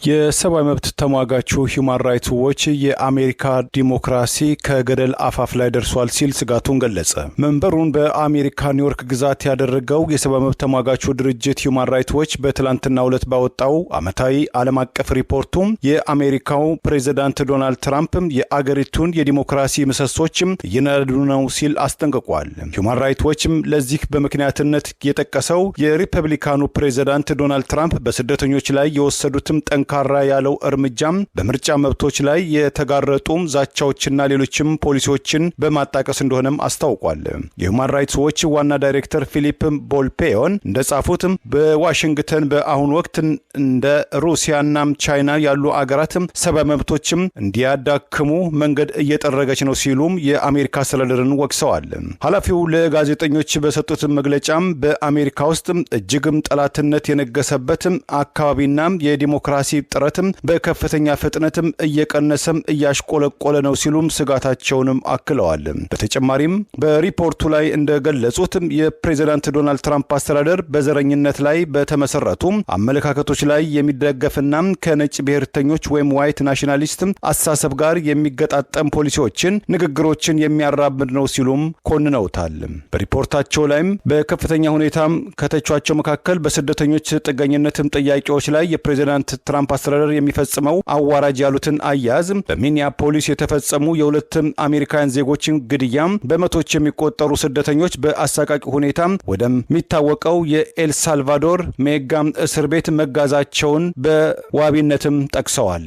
የሰብአዊ መብት ተሟጋቹ ሂውማን ራይትስ ዎች የአሜሪካ ዲሞክራሲ ከገደል አፋፍ ላይ ደርሷል ሲል ስጋቱን ገለጸ። መንበሩን በአሜሪካ ኒውዮርክ ግዛት ያደረገው የሰብአዊ መብት ተሟጋቹ ድርጅት ሂውማን ራይትስ ዎች በትላንትናው ዕለት ባወጣው ዓመታዊ ዓለም አቀፍ ሪፖርቱ የአሜሪካው ፕሬዝዳንት ዶናልድ ትራምፕ የአገሪቱን የዲሞክራሲ ምሰሶች እየናዱ ነው ሲል አስጠንቅቋል። ሂውማን ራይትስ ዎችም ለዚህ በምክንያትነት የጠቀሰው የሪፐብሊካኑ ፕሬዝዳንት ዶናልድ ትራምፕ በስደተኞች ላይ የወሰዱትም ጠንካራ ያለው እርምጃም በምርጫ መብቶች ላይ የተጋረጡ ዛቻዎችና ሌሎችም ፖሊሲዎችን በማጣቀስ እንደሆነም አስታውቋል። የሁማን ራይትስ ዎች ዋና ዳይሬክተር ፊሊፕ ቦልፔዮን እንደጻፉት በዋሽንግተን በአሁኑ ወቅት እንደ ሩሲያና ቻይና ያሉ አገራት ሰብአዊ መብቶችም እንዲያዳክሙ መንገድ እየጠረገች ነው ሲሉም የአሜሪካ አስተዳደርን ወቅሰዋል። ኃላፊው ለጋዜጠኞች በሰጡት መግለጫም በአሜሪካ ውስጥ እጅግም ጠላትነት የነገሰበት አካባቢና የዲሞክራሲ ጥረትም በከፍተኛ ፍጥነትም እየቀነሰም እያሽቆለቆለ ነው ሲሉም ስጋታቸውንም አክለዋል። በተጨማሪም በሪፖርቱ ላይ እንደገለጹት የፕሬዝዳንት ዶናልድ ትራምፕ አስተዳደር በዘረኝነት ላይ በተመሰረቱ አመለካከቶች ላይ የሚደገፍና ከነጭ ብሔርተኞች ወይም ዋይት ናሽናሊስት አስተሳሰብ ጋር የሚገጣጠም ፖሊሲዎችን፣ ንግግሮችን የሚያራምድ ነው ሲሉም ኮንነውታል። በሪፖርታቸው ላይም በከፍተኛ ሁኔታም ከተቿቸው መካከል በስደተኞች ጥገኝነትም ጥያቄዎች ላይ የፕሬዝዳንት ትራምፕ አስተዳደር የሚፈጽመው አዋራጅ ያሉትን አያያዝ፣ በሚኒያፖሊስ የተፈጸሙ የሁለት አሜሪካውያን ዜጎችን ግድያ፣ በመቶች የሚቆጠሩ ስደተኞች በአሰቃቂ ሁኔታ ወደሚታወቀው የኤልሳልቫዶር ሜጋ እስር ቤት መጋዛቸውን በዋቢነትም ጠቅሰዋል።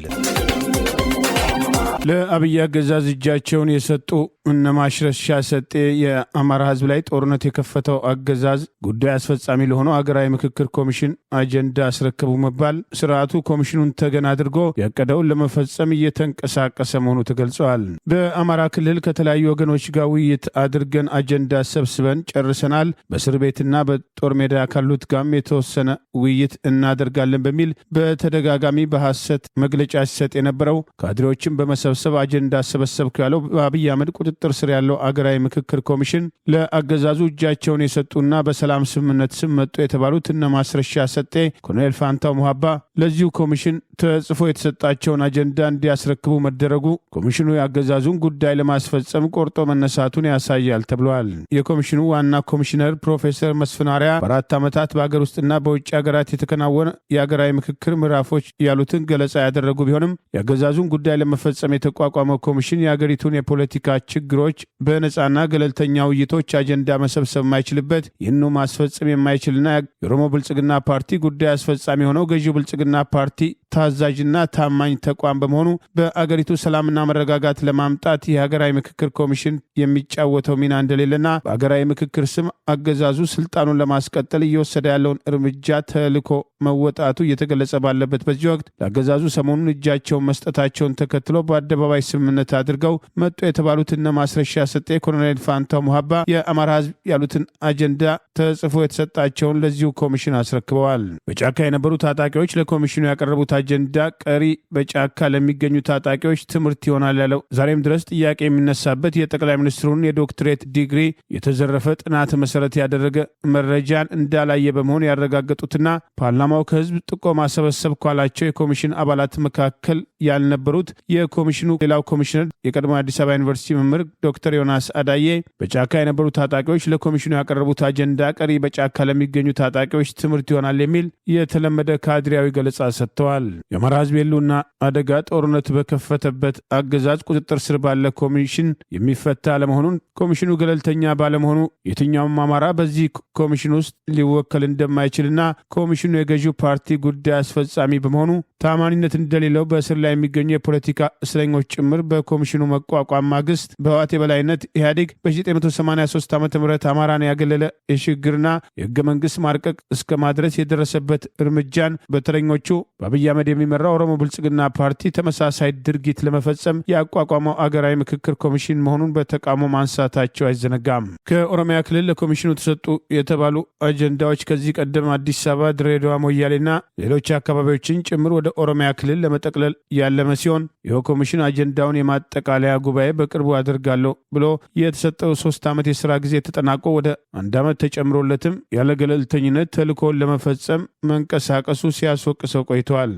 ለአብይ አገዛዝ እጃቸውን የሰጡ እነ ማስረሻ ሰጤ የአማራ ሕዝብ ላይ ጦርነት የከፈተው አገዛዝ ጉዳይ አስፈጻሚ ለሆነው አገራዊ ምክክር ኮሚሽን አጀንዳ አስረከቡ መባል ስርዓቱ ኮሚሽኑን ተገን አድርጎ ያቀደውን ለመፈጸም እየተንቀሳቀሰ መሆኑ ተገልጸዋል። በአማራ ክልል ከተለያዩ ወገኖች ጋር ውይይት አድርገን አጀንዳ ሰብስበን ጨርሰናል። በእስር ቤትና በጦር ሜዳ ካሉት ጋርም የተወሰነ ውይይት እናደርጋለን በሚል በተደጋጋሚ በሐሰት መግለጫ ሲሰጥ የነበረው ካድሬዎችን በመሰብሰብ አጀንዳ ሰበሰብኩ ያለው በአብይ አህመድ ቁጥጥር ስር ያለው አገራዊ ምክክር ኮሚሽን ለአገዛዙ እጃቸውን የሰጡና በሰላም ስምምነት ስም መጡ የተባሉት እነ ማስረሻ ሰጤ፣ ኮሎኔል ፋንታው ሙሃባ ለዚሁ ኮሚሽን ተጽፎ የተሰጣቸውን አጀንዳ እንዲያስረክቡ መደረጉ ኮሚሽኑ የአገዛዙን ጉዳይ ለማስፈጸም ቆርጦ መነሳቱን ያሳያል ተብሏል። የኮሚሽኑ ዋና ኮሚሽነር ፕሮፌሰር መስፍን አርአያ በ4 ዓመታት በአገር ውስጥና በውጭ ሀገራት የተከናወነ የአገራዊ ምክክር ምዕራፎች ያሉትን ገለጻ ያደረጉ ቢሆንም የአገዛዙን ጉዳይ ለመፈጸም የተቋቋመው ኮሚሽን የአገሪቱን የፖለቲካ ችግሮች በነጻና ገለልተኛ ውይይቶች አጀንዳ መሰብሰብ የማይችልበት፣ ይህኑ ማስፈጸም የማይችልና የኦሮሞ ብልጽግና ፓርቲ ጉዳይ አስፈጻሚ ሆነው ገዢው ብልጽግና ፓርቲ ታዛዥና ታማኝ ተቋም በመሆኑ በአገሪቱ ሰላምና መረጋጋት ለማምጣት የሀገራዊ ምክክር ኮሚሽን የሚጫወተው ሚና እንደሌለና በሀገራዊ ምክክር ስም አገዛዙ ስልጣኑን ለማስቀጠል እየወሰደ ያለውን እርምጃ ተልዕኮ መወጣቱ እየተገለጸ ባለበት በዚህ ወቅት ለአገዛዙ ሰሞኑን እጃቸውን መስጠታቸውን ተከትሎ በአደባባይ ስምምነት አድርገው መጡ የተባሉት እነ ማስረሻ ሰጤ፣ ኮሎኔል ፋንታው ሙሃባ የአማራ ሕዝብ ያሉትን አጀንዳ ተጽፎ የተሰጣቸውን ለዚሁ ኮሚሽን አስረክበዋል። በጫካ የነበሩ ታጣቂዎች ለኮሚሽኑ ያቀረቡት አጀንዳ ቀሪ በጫካ ለሚገኙ ታጣቂዎች ትምህርት ይሆናል ያለው ዛሬም ድረስ ጥያቄ የሚነሳበት የጠቅላይ ሚኒስትሩን የዶክትሬት ዲግሪ የተዘረፈ ጥናት መሰረት ያደረገ መረጃን እንዳላየ በመሆን ያረጋገጡትና ፓርላማው ከህዝብ ጥቆማ ሰበሰብ ካላቸው የኮሚሽን አባላት መካከል ያልነበሩት የኮሚሽኑ ሌላው ኮሚሽነር የቀድሞ አዲስ አበባ ዩኒቨርሲቲ መምህር ዶክተር ዮናስ አዳዬ በጫካ የነበሩ ታጣቂዎች ለኮሚሽኑ ያቀረቡት አጀንዳ ቀሪ በጫካ ለሚገኙ ታጣቂዎች ትምህርት ይሆናል የሚል የተለመደ ካድሬያዊ ገለጻ ሰጥተዋል። የአማራ ህዝብ የህልውና አደጋ ጦርነት በከፈተበት አገዛዝ ቁጥጥር ስር ባለ ኮሚሽን የሚፈታ አለመሆኑን፣ ኮሚሽኑ ገለልተኛ ባለመሆኑ የትኛውም አማራ በዚህ ኮሚሽን ውስጥ ሊወከል እንደማይችልና ኮሚሽኑ የገዢው ፓርቲ ጉዳይ አስፈጻሚ በመሆኑ ታማኒነት እንደሌለው በእስር ላይ የሚገኙ የፖለቲካ እስረኞች ጭምር በኮሚሽኑ መቋቋም ማግስት በህወሓት የበላይነት ኢህአዴግ በ1983 ዓ.ም አማራን ያገለለ የሽግግርና የህገ መንግስት ማርቀቅ እስከ ማድረስ የደረሰበት እርምጃን በተረኞቹ በአብይ አህመድ የሚመራው ኦሮሞ ብልጽግና ፓርቲ ተመሳሳይ ድርጊት ለመፈጸም ያቋቋመው አገራዊ ምክክር ኮሚሽን መሆኑን በተቃውሞ ማንሳታቸው አይዘነጋም። ከኦሮሚያ ክልል ለኮሚሽኑ ተሰጡ የተባሉ አጀንዳዎች ከዚህ ቀደም አዲስ አበባ፣ ድሬዳዋ፣ ሞያሌና ሌሎች አካባቢዎችን ጭምር ወደ ኦሮሚያ ክልል ለመጠቅለል ያለመ ሲሆን ይኸው ኮሚሽን አጀንዳውን የማጠቃለያ ጉባኤ በቅርቡ አድርጋለሁ ብሎ የተሰጠው 3 ዓመት የሥራ ጊዜ ተጠናቆ ወደ 1 ዓመት ተጨምሮለትም ያለ ገለልተኝነት ተልእኮውን ለመፈጸም መንቀሳቀሱ ሲያስወቅሰው ቆይተዋል።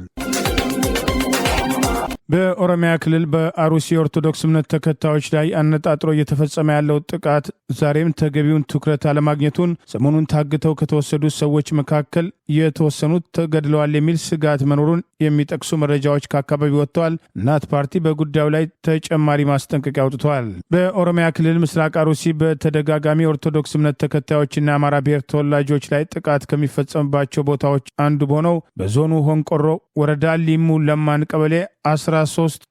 በኦሮሚያ ክልል በአሩሲ ኦርቶዶክስ እምነት ተከታዮች ላይ አነጣጥሮ እየተፈጸመ ያለው ጥቃት ዛሬም ተገቢውን ትኩረት አለማግኘቱን ሰሞኑን ታግተው ከተወሰዱ ሰዎች መካከል የተወሰኑት ተገድለዋል የሚል ስጋት መኖሩን የሚጠቅሱ መረጃዎች ከአካባቢው ወጥተዋል። እናት ፓርቲ በጉዳዩ ላይ ተጨማሪ ማስጠንቀቂያ አውጥተዋል። በኦሮሚያ ክልል ምስራቅ አሩሲ በተደጋጋሚ ኦርቶዶክስ እምነት ተከታዮችና የአማራ ብሔር ተወላጆች ላይ ጥቃት ከሚፈጸምባቸው ቦታዎች አንዱ በሆነው በዞኑ ሆንቆሮ ወረዳ ሊሙ ለማን ቀበሌ 13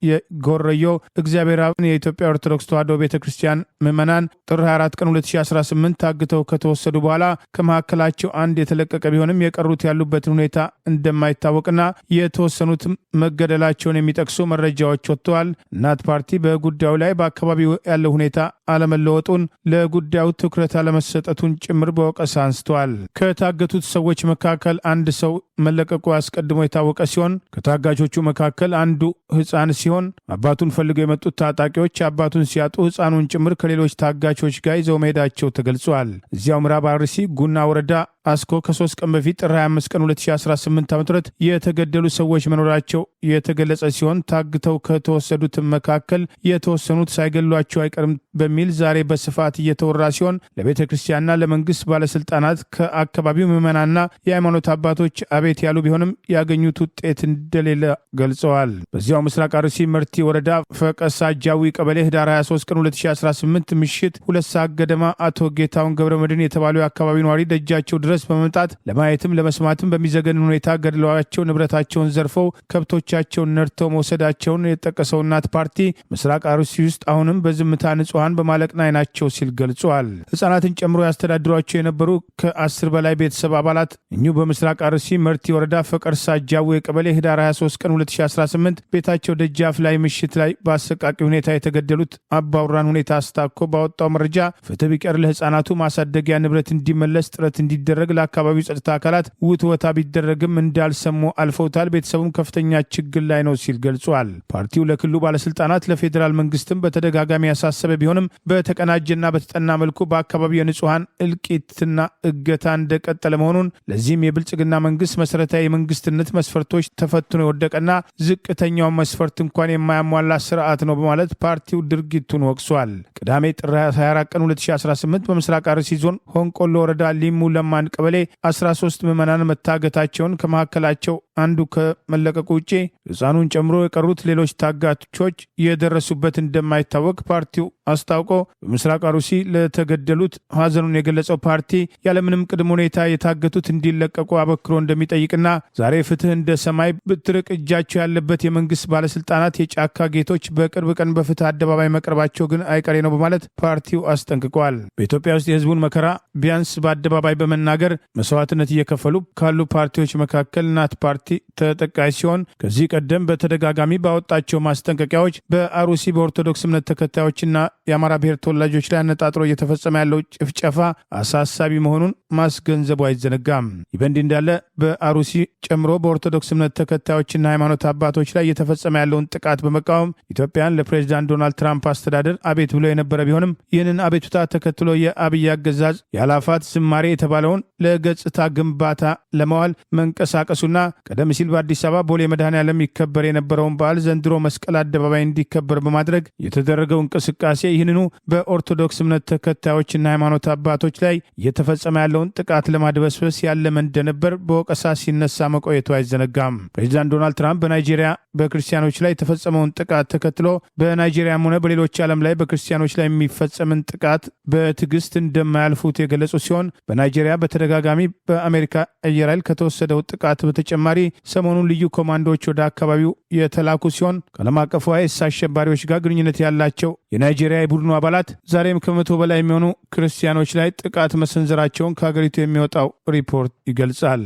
የጎረዮ እግዚአብሔር አብን የኢትዮጵያ ኦርቶዶክስ ተዋሕዶ ቤተክርስቲያን ምዕመናን ጥር 24 ቀን 2018 ታግተው ከተወሰዱ በኋላ ከመካከላቸው አንድ የተለቀቀ ቢሆንም የቀሩት ያሉበትን ሁኔታ እንደማይታወቅና የተወሰኑት መገደላቸውን የሚጠቅሱ መረጃዎች ወጥተዋል። እናት ፓርቲ በጉዳዩ ላይ በአካባቢው ያለው ሁኔታ አለመለወጡን፣ ለጉዳዩ ትኩረት አለመሰጠቱን ጭምር በወቀሳ አንስተዋል። ከታገቱት ሰዎች መካከል አንድ ሰው መለቀቁ አስቀድሞ የታወቀ ሲሆን ከታጋቾቹ መካከል አንዱ ሕፃን ሲሆን አባቱን ፈልገው የመጡት ታጣቂዎች አባቱን ሲያጡ ሕፃኑን ጭምር ከሌሎች ታጋቾች ጋር ይዘው መሄዳቸው ተገልጿል። እዚያው ምዕራብ አርሲ ጉና ወረዳ አስኮ ከ3 ቀን በፊት ጥር 25 ቀን 2018 ዓ.ም የተገደሉ ሰዎች መኖራቸው የተገለጸ ሲሆን ታግተው ከተወሰዱት መካከል የተወሰኑት ሳይገሏቸው አይቀርም በሚል ዛሬ በስፋት እየተወራ ሲሆን ለቤተ ክርስቲያንና ለመንግስት ባለስልጣናት ከአካባቢው ምዕመናንና የሃይማኖት አባቶች አቤት ያሉ ቢሆንም ያገኙት ውጤት እንደሌለ ገልጸዋል። በዚያው ምስራቅ አርሲ መርቲ ወረዳ ፈቀሳ ጃዊ ቀበሌ ህዳር 23 ቀን 2018 ምሽት 2 ሰዓት ገደማ አቶ ጌታውን ገብረመድህን የተባሉ የአካባቢ ነዋሪ ደጃቸው ድረስ በመምጣት ለማየትም ለመስማትም በሚዘገን ሁኔታ ገድለዋቸው ንብረታቸውን ዘርፈው ከብቶቻቸውን ነድተው መውሰዳቸውን የጠቀሰው እናት ፓርቲ ምስራቅ አርሲ ውስጥ አሁንም በዝምታ ንጹሐን በማለቅ ላይ ናቸው ሲል ገልጿል። ህጻናትን ጨምሮ ያስተዳድሯቸው የነበሩ ከ10 በላይ ቤተሰብ አባላት እኚሁ በምስራቅ አርሲ መርቲ ወረዳ ፈቀርሳ ጃዊ ቀበሌ ህዳር 23 ቀን 2018 ቤታቸው ደጃፍ ላይ ምሽት ላይ በአሰቃቂ ሁኔታ የተገደሉት አባውራን ሁኔታ አስታኮ ባወጣው መረጃ ፍትህ ቢቀር ለህጻናቱ ማሳደጊያ ንብረት እንዲመለስ ጥረት እንዲደረግ ለአካባቢው ጸጥታ አካላት ውትወታ ቢደረግም እንዳልሰሙ አልፈውታል። ቤተሰቡም ከፍተኛ ችግር ላይ ነው ሲል ገልጿል። ፓርቲው ለክልሉ ባለስልጣናት ለፌዴራል መንግስትም በተደጋጋሚ ያሳሰበ ቢሆንም በተቀናጀና በተጠና መልኩ በአካባቢው የንጹሐን እልቂትና እገታ እንደቀጠለ መሆኑን ለዚህም የብልጽግና መንግስት መሰረታዊ የመንግስትነት መስፈርቶች ተፈትኖ የወደቀና ዝቅተኛውን መስፈርት እንኳን የማያሟላ ስርዓት ነው በማለት ፓርቲው ድርጊቱን ወቅሷል። ቅዳሜ ጥር 24 ቀን 2018 በምስራቅ አርሲ ዞን ሆንቆሎ ወረዳ ሊሙ ለማን ቀበሌ 13 ምዕመናን መታገታቸውን ከመካከላቸው አንዱ ከመለቀቁ ውጪ ሕፃኑን ጨምሮ የቀሩት ሌሎች ታጋቾች የደረሱበት እንደማይታወቅ ፓርቲው አስታውቆ በምስራቅ አርሲ ለተገደሉት ሐዘኑን የገለጸው ፓርቲ ያለምንም ቅድመ ሁኔታ የታገቱት እንዲለቀቁ አበክሮ እንደሚጠይቅና ዛሬ ፍትህ እንደ ሰማይ ብትርቅ እጃቸው ያለበት የመንግስት ባለስልጣናት የጫካ ጌቶች በቅርብ ቀን በፍትህ አደባባይ መቅረባቸው ግን አይቀሬ ነው በማለት ፓርቲው አስጠንቅቋል። በኢትዮጵያ ውስጥ የህዝቡን መከራ ቢያንስ በአደባባይ በመናገር መስዋዕትነት እየከፈሉ ካሉ ፓርቲዎች መካከል እናት ፓርቲ ተጠቃሽ ሲሆን ከዚህ ቀደም በተደጋጋሚ ባወጣቸው ማስጠንቀቂያዎች በአሩሲ በኦርቶዶክስ እምነት ተከታዮችና የአማራ ብሔር ተወላጆች ላይ አነጣጥሮ እየተፈጸመ ያለው ጭፍጨፋ አሳሳቢ መሆኑን ማስገንዘቡ አይዘነጋም። ይህ በእንዲህ እንዳለ በአሩሲ ጨምሮ በኦርቶዶክስ እምነት ተከታዮችና ሃይማኖት አባቶች ላይ እየተፈጸመ ያለውን ጥቃት በመቃወም ኢትዮጵያን ለፕሬዚዳንት ዶናልድ ትራምፕ አስተዳደር አቤት ብሎ የነበረ ቢሆንም ይህንን አቤቱታ ተከትሎ የአብይ አገዛዝ የአላፋት ዝማሬ የተባለውን ለገጽታ ግንባታ ለማዋል መንቀሳቀሱና ቀደም ሲል በአዲስ አበባ ቦሌ መድኃኔዓለም ይከበር የነበረውን በዓል ዘንድሮ መስቀል አደባባይ እንዲከበር በማድረግ የተደረገው እንቅስቃሴ ይህንኑ በኦርቶዶክስ እምነት ተከታዮችና ሃይማኖት አባቶች ላይ እየተፈጸመ ያለውን ጥቃት ለማድበስበስ ያለመ እንደነበር በወቀሳ ሲነሳ መቆየቱ አይዘነጋም። ፕሬዚዳንት ዶናልድ ትራምፕ በናይጄሪያ በክርስቲያኖች ላይ የተፈጸመውን ጥቃት ተከትሎ በናይጄሪያም ሆነ በሌሎች ዓለም ላይ በክርስቲያኖች ላይ የሚፈጸምን ጥቃት በትዕግስት እንደማያልፉት የገለጹ ሲሆን በናይጄሪያ በተደጋጋሚ በአሜሪካ አየር ኃይል ከተወሰደው ጥቃት በተጨማሪ ሰሞኑን ልዩ ኮማንዶዎች ወደ አካባቢው የተላኩ ሲሆን ከዓለም አቀፉ አይኤስ አሸባሪዎች ጋር ግንኙነት ያላቸው የናይጄሪያ የቡድኑ አባላት ዛሬም ከ100 በላይ የሚሆኑ ክርስቲያኖች ላይ ጥቃት መሰንዘራቸውን ከሀገሪቱ የሚወጣው ሪፖርት ይገልጻል።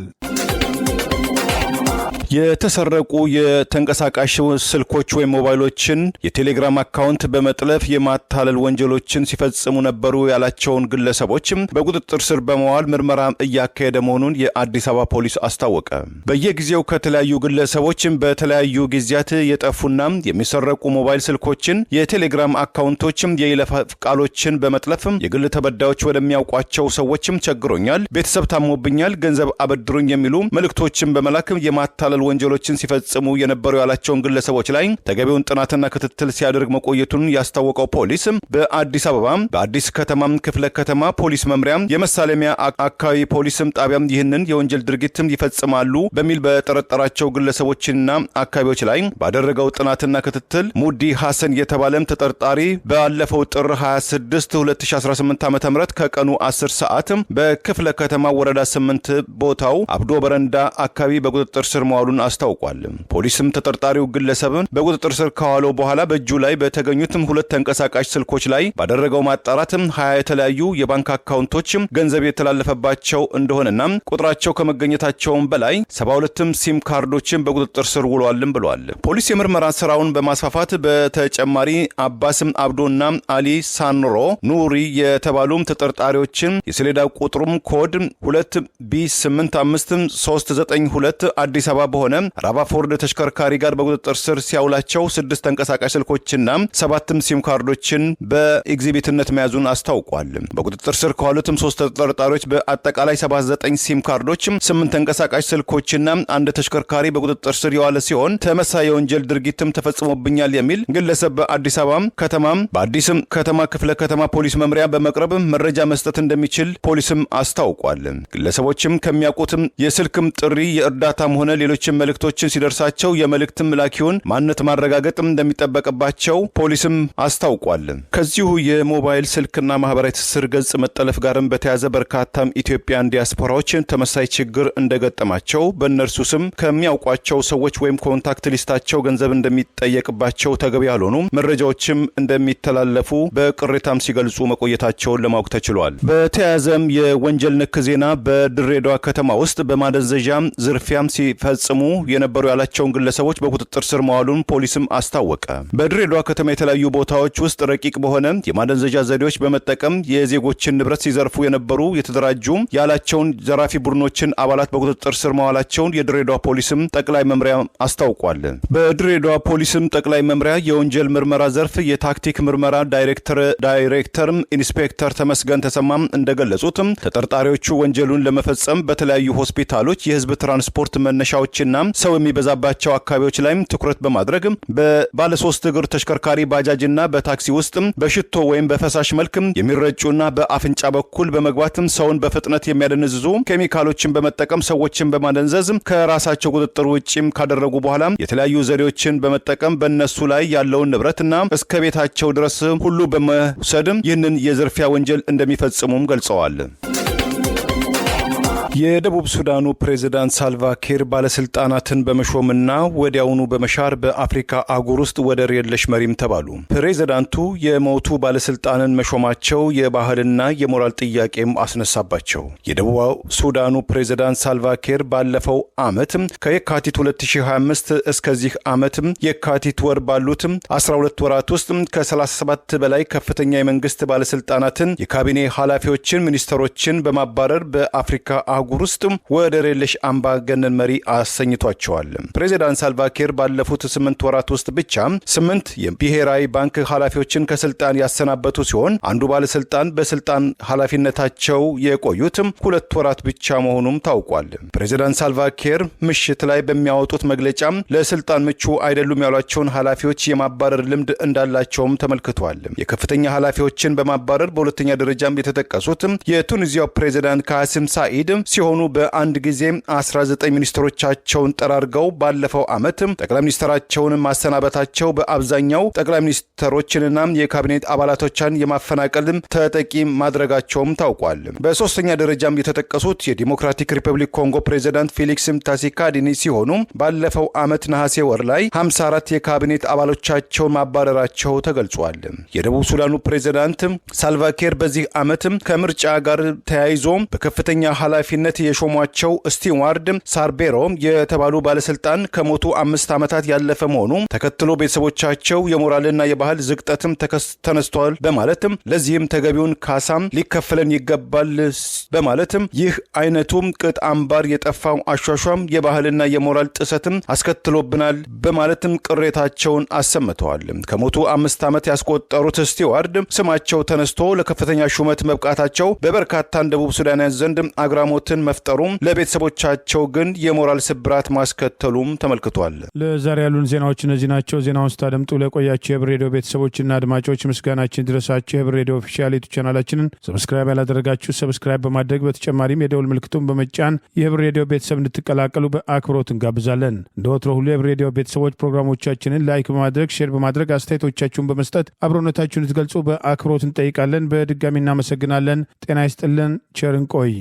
የተሰረቁ የተንቀሳቃሽ ስልኮች ወይም ሞባይሎችን የቴሌግራም አካውንት በመጥለፍ የማታለል ወንጀሎችን ሲፈጽሙ ነበሩ ያላቸውን ግለሰቦች በቁጥጥር ስር በመዋል ምርመራ እያካሄደ መሆኑን የአዲስ አበባ ፖሊስ አስታወቀ። በየጊዜው ከተለያዩ ግለሰቦች በተለያዩ ጊዜያት የጠፉና የሚሰረቁ ሞባይል ስልኮችን፣ የቴሌግራም አካውንቶች፣ የይለፍ ቃሎችን በመጥለፍ የግል ተበዳዮች ወደሚያውቋቸው ሰዎችም ቸግሮኛል፣ ቤተሰብ ታሞብኛል፣ ገንዘብ አበድሩኝ የሚሉ መልእክቶችን በመላክ የማታለል መሰል ወንጀሎችን ሲፈጽሙ የነበሩ ያላቸውን ግለሰቦች ላይ ተገቢውን ጥናትና ክትትል ሲያደርግ መቆየቱን ያስታወቀው ፖሊስ በአዲስ አበባ በአዲስ ከተማ ክፍለ ከተማ ፖሊስ መምሪያ የመሳለሚያ አካባቢ ፖሊስም ጣቢያም ይህንን የወንጀል ድርጊትም ይፈጽማሉ በሚል በጠረጠራቸው ግለሰቦችና አካባቢዎች ላይ ባደረገው ጥናትና ክትትል ሙዲ ሐሰን የተባለም ተጠርጣሪ ባለፈው ጥር 26 2018 ዓ.ም ከቀኑ 10 ሰዓት በክፍለ ከተማ ወረዳ 8 ቦታው አብዶ በረንዳ አካባቢ በቁጥጥር ስር መዋሉን አስታውቋል። ፖሊስም ተጠርጣሪው ግለሰብን በቁጥጥር ስር ከዋለው በኋላ በእጁ ላይ በተገኙትም ሁለት ተንቀሳቃሽ ስልኮች ላይ ባደረገው ማጣራት 20 የተለያዩ የባንክ አካውንቶች ገንዘብ የተላለፈባቸው እንደሆነና ቁጥራቸው ከመገኘታቸውም በላይ 72 ሲም ካርዶችን በቁጥጥር ስር ውሏልም ብሏል። ፖሊስ የምርመራ ስራውን በማስፋፋት በተጨማሪ አባስም አብዶና አሊ ሳንሮ ኑሪ የተባሉ ተጠርጣሪዎችን የሰሌዳ ቁጥሩም ኮድ 2B85392 አዲስ አበባ በሆነ ራቫፎርድ ተሽከርካሪ ጋር በቁጥጥር ስር ሲያውላቸው 6 ተንቀሳቃሽ ስልኮችና 7 ሲም ካርዶችን በኤግዚቢትነት መያዙን አስታውቋል። በቁጥጥር ስር ከዋሉትም 3 ተጠርጣሪዎች በአጠቃላይ 79 ሲም ካርዶች፣ 8 ተንቀሳቃሽ ስልኮችና አንድ ተሽከርካሪ በቁጥጥር ስር የዋለ ሲሆን ተመሳሳይ የወንጀል ድርጊትም ተፈጽሞብኛል የሚል ግለሰብ በአዲስ አበባ ከተማ በአዲስ ከተማ ክፍለ ከተማ ፖሊስ መምሪያ በመቅረብ መረጃ መስጠት እንደሚችል ፖሊስም አስታውቋል። ግለሰቦችም ከሚያውቁትም የስልክም ጥሪ የእርዳታም ሆነ ሌሎችም መልእክቶችን ሲደርሳቸው የመልእክትም ላኪውን ማንነት ማረጋገጥ እንደሚጠበቅባቸው ፖሊስም አስታውቋል። ከዚሁ የሞባይል ስልክና ማህበራዊ ትስስር ገጽ መጠለፍ ጋርም በተያያዘ በርካታም ኢትዮጵያን ዲያስፖራዎችን ተመሳሳይ ችግር እንደገጠማቸው በእነርሱ ስም ከሚያውቋቸው ሰዎች ወይም ኮንታክት ሊስታቸው ገንዘብ እንደሚጠየቅባቸው ተገቢ ያልሆኑ መረጃዎችም እንደሚተላለፉ በቅሬታም ሲገልጹ መቆየታቸውን ለማወቅ ተችሏል። በተያያዘም የወንጀል ነክ ዜና በድሬዳዋ ከተማ ውስጥ በማደንዘዣ ዝርፊያም ሲፈጽሙ የነበሩ ያላቸውን ግለሰቦች በቁጥጥር ስር መዋሉን ፖሊስም አስታወቀ። በድሬዳዋ ከተማ የተለያዩ ቦታዎች ውስጥ ረቂቅ በሆነ የማደንዘዣ ዘዴዎች በመጠቀም የዜጎችን ንብረት ሲዘርፉ የነበሩ የተደራጁ ያላቸውን ዘራፊ ቡድኖችን አባላት በቁጥጥር ስር መዋላቸውን የድሬዳዋ ፖሊስም ጠቅላይ መምሪያ አስታውቋል። በድሬዳዋ ፖሊስም ጠቅላይ መምሪያ የወንጀል ምርመራ ዘርፍ የታክቲክ ምርመራ ዳይሬክተር ኢንስፔክተር ተመስገን ተሰማም እንደገለጹትም ተጠርጣሪዎቹ ወንጀሉን ለመፈጸም በተለያዩ ሆስፒታሎች፣ የህዝብ ትራንስፖርት መነሻዎችና ሰው የሚበዛባቸው አካባቢዎች ላይም ትኩረት በማድረግ በባለ 3 እግር ተሽከርካሪ ባጃጅና በታክሲ ውስጥ በሽቶ ወይም በፈሳሽ መልክ የሚረጩና በአፍንጫ በኩል በመግባትም ሰውን በፍጥነት የሚያደነዝዙ ኬሚካሎችን በመጠቀም ሰዎችን በማደንዘዝ ከራሳቸው ቁጥጥር ውጪም ካደረጉ በኋላ የተለያዩ ዘዴዎችን በመጠቀም በእነሱ ላይ ያለውን ንብረትና እስከ ቤታቸው ድረስ ሁሉ በመውሰድ ይህንን የዝርፊያ ወንጀል እንደሚፈጽሙም ገልጸዋል። የደቡብ ሱዳኑ ፕሬዝዳንት ሳልቫኪር ባለስልጣናትን በመሾምና ወዲያውኑ በመሻር በአፍሪካ አህጉር ውስጥ ወደር የለሽ መሪም ተባሉ። ፕሬዝዳንቱ የሞቱ ባለስልጣንን መሾማቸው የባህልና የሞራል ጥያቄም አስነሳባቸው። የደቡብ ሱዳኑ ፕሬዝዳንት ሳልቫኪር ባለፈው ዓመት ከየካቲት 2025 እስከዚህ ዓመት የካቲት ወር ባሉት 12 ወራት ውስጥ ከ37 በላይ ከፍተኛ የመንግስት ባለስልጣናትን፣ የካቢኔ ኃላፊዎችን፣ ሚኒስትሮችን በማባረር በአፍሪካ አህጉር ውስጥ ወደር የለሽ አምባገነን መሪ አሰኝቷቸዋል። ፕሬዝዳንት ሳልቫኪር ባለፉት 8 ወራት ውስጥ ብቻ 8 የብሔራዊ ባንክ ኃላፊዎችን ከስልጣን ያሰናበቱ ሲሆን አንዱ ባለስልጣን በስልጣን ኃላፊነታቸው የቆዩት 2 ወራት ብቻ መሆኑም ታውቋል። ፕሬዝዳንት ሳልቫኪር ምሽት ላይ በሚያወጡት መግለጫ ለስልጣን ምቹ አይደሉም ያሏቸውን ኃላፊዎች የማባረር ልምድ እንዳላቸውም ተመልክቷል። የከፍተኛ ኃላፊዎችን በማባረር በሁለተኛ ደረጃም የተጠቀሱት የቱኒዚያው ፕሬዝዳንት ካሲም ሳኢድ ሲሆኑ በአንድ ጊዜ 19 ሚኒስትሮቻቸውን ጠራርገው ባለፈው ዓመት ጠቅላይ ሚኒስትራቸውን ማሰናበታቸው በአብዛኛው ጠቅላይ ሚኒስትሮችንና የካቢኔት አባላቶችን የማፈናቀል ተጠቂ ማድረጋቸውም ታውቋል። በሶስተኛ ደረጃም የተጠቀሱት የዲሞክራቲክ ሪፐብሊክ ኮንጎ ፕሬዝዳንት ፌሊክስ ታሲካዲኒ ሲሆኑ ባለፈው ዓመት ነሐሴ ወር ላይ 54 የካቢኔት አባሎቻቸውን ማባረራቸው ተገልጿል። የደቡብ ሱዳኑ ፕሬዝዳንት ሳልቫኪር በዚህ ዓመት ከምርጫ ጋር ተያይዞ በከፍተኛ ኃላፊነት የሾሟቸው ስቲዋርድ ሳርቤሮ የተባሉ ባለስልጣን ከሞቱ 5 ዓመታት ያለፈ መሆኑ ተከትሎ ቤተሰቦቻቸው የሞራልና የባህል ዝቅጠትም ተነስተዋል በማለትም ለዚህም ተገቢውን ካሳም ሊከፈለን ይገባል በማለትም ይህ አይነቱም ቅጥ አምባር የጠፋው አሿሿም የባህልና የሞራል ጥሰትም አስከትሎብናል በማለትም ቅሬታቸውን አሰምተዋል። ከሞቱ 5 ዓመት ያስቆጠሩት ስቲዋርድ ስማቸው ተነስቶ ለከፍተኛ ሹመት መብቃታቸው በበርካታ ደቡብ ሱዳናውያን ዘንድ አግራሞት ተግዳሮትን መፍጠሩም ለቤተሰቦቻቸው ግን የሞራል ስብራት ማስከተሉም ተመልክቷል። ለዛሬ ያሉን ዜናዎች እነዚህ ናቸው። ዜናውን ስታደምጡ ለቆያቸው የህብር ሬዲዮ ቤተሰቦችና አድማጮች ምስጋናችን ድረሳችሁ። የህብር ሬዲዮ ኦፊሻል ዩቲዩብ ቻናላችንን ሰብስክራይብ ያላደረጋችሁ ሰብስክራይብ በማድረግ በተጨማሪም የደውል ምልክቱን በመጫን የህብር ሬዲዮ ቤተሰብ እንድትቀላቀሉ በአክብሮት እንጋብዛለን። እንደ ወትሮ ሁሉ የህብር ሬዲዮ ቤተሰቦች ፕሮግራሞቻችንን ላይክ በማድረግ ሼር በማድረግ አስተያየቶቻችሁን በመስጠት አብሮነታችሁን እንድትገልጹ በአክብሮት እንጠይቃለን። በድጋሚ እናመሰግናለን። ጤና ይስጥልን። ቸር እንቆይ።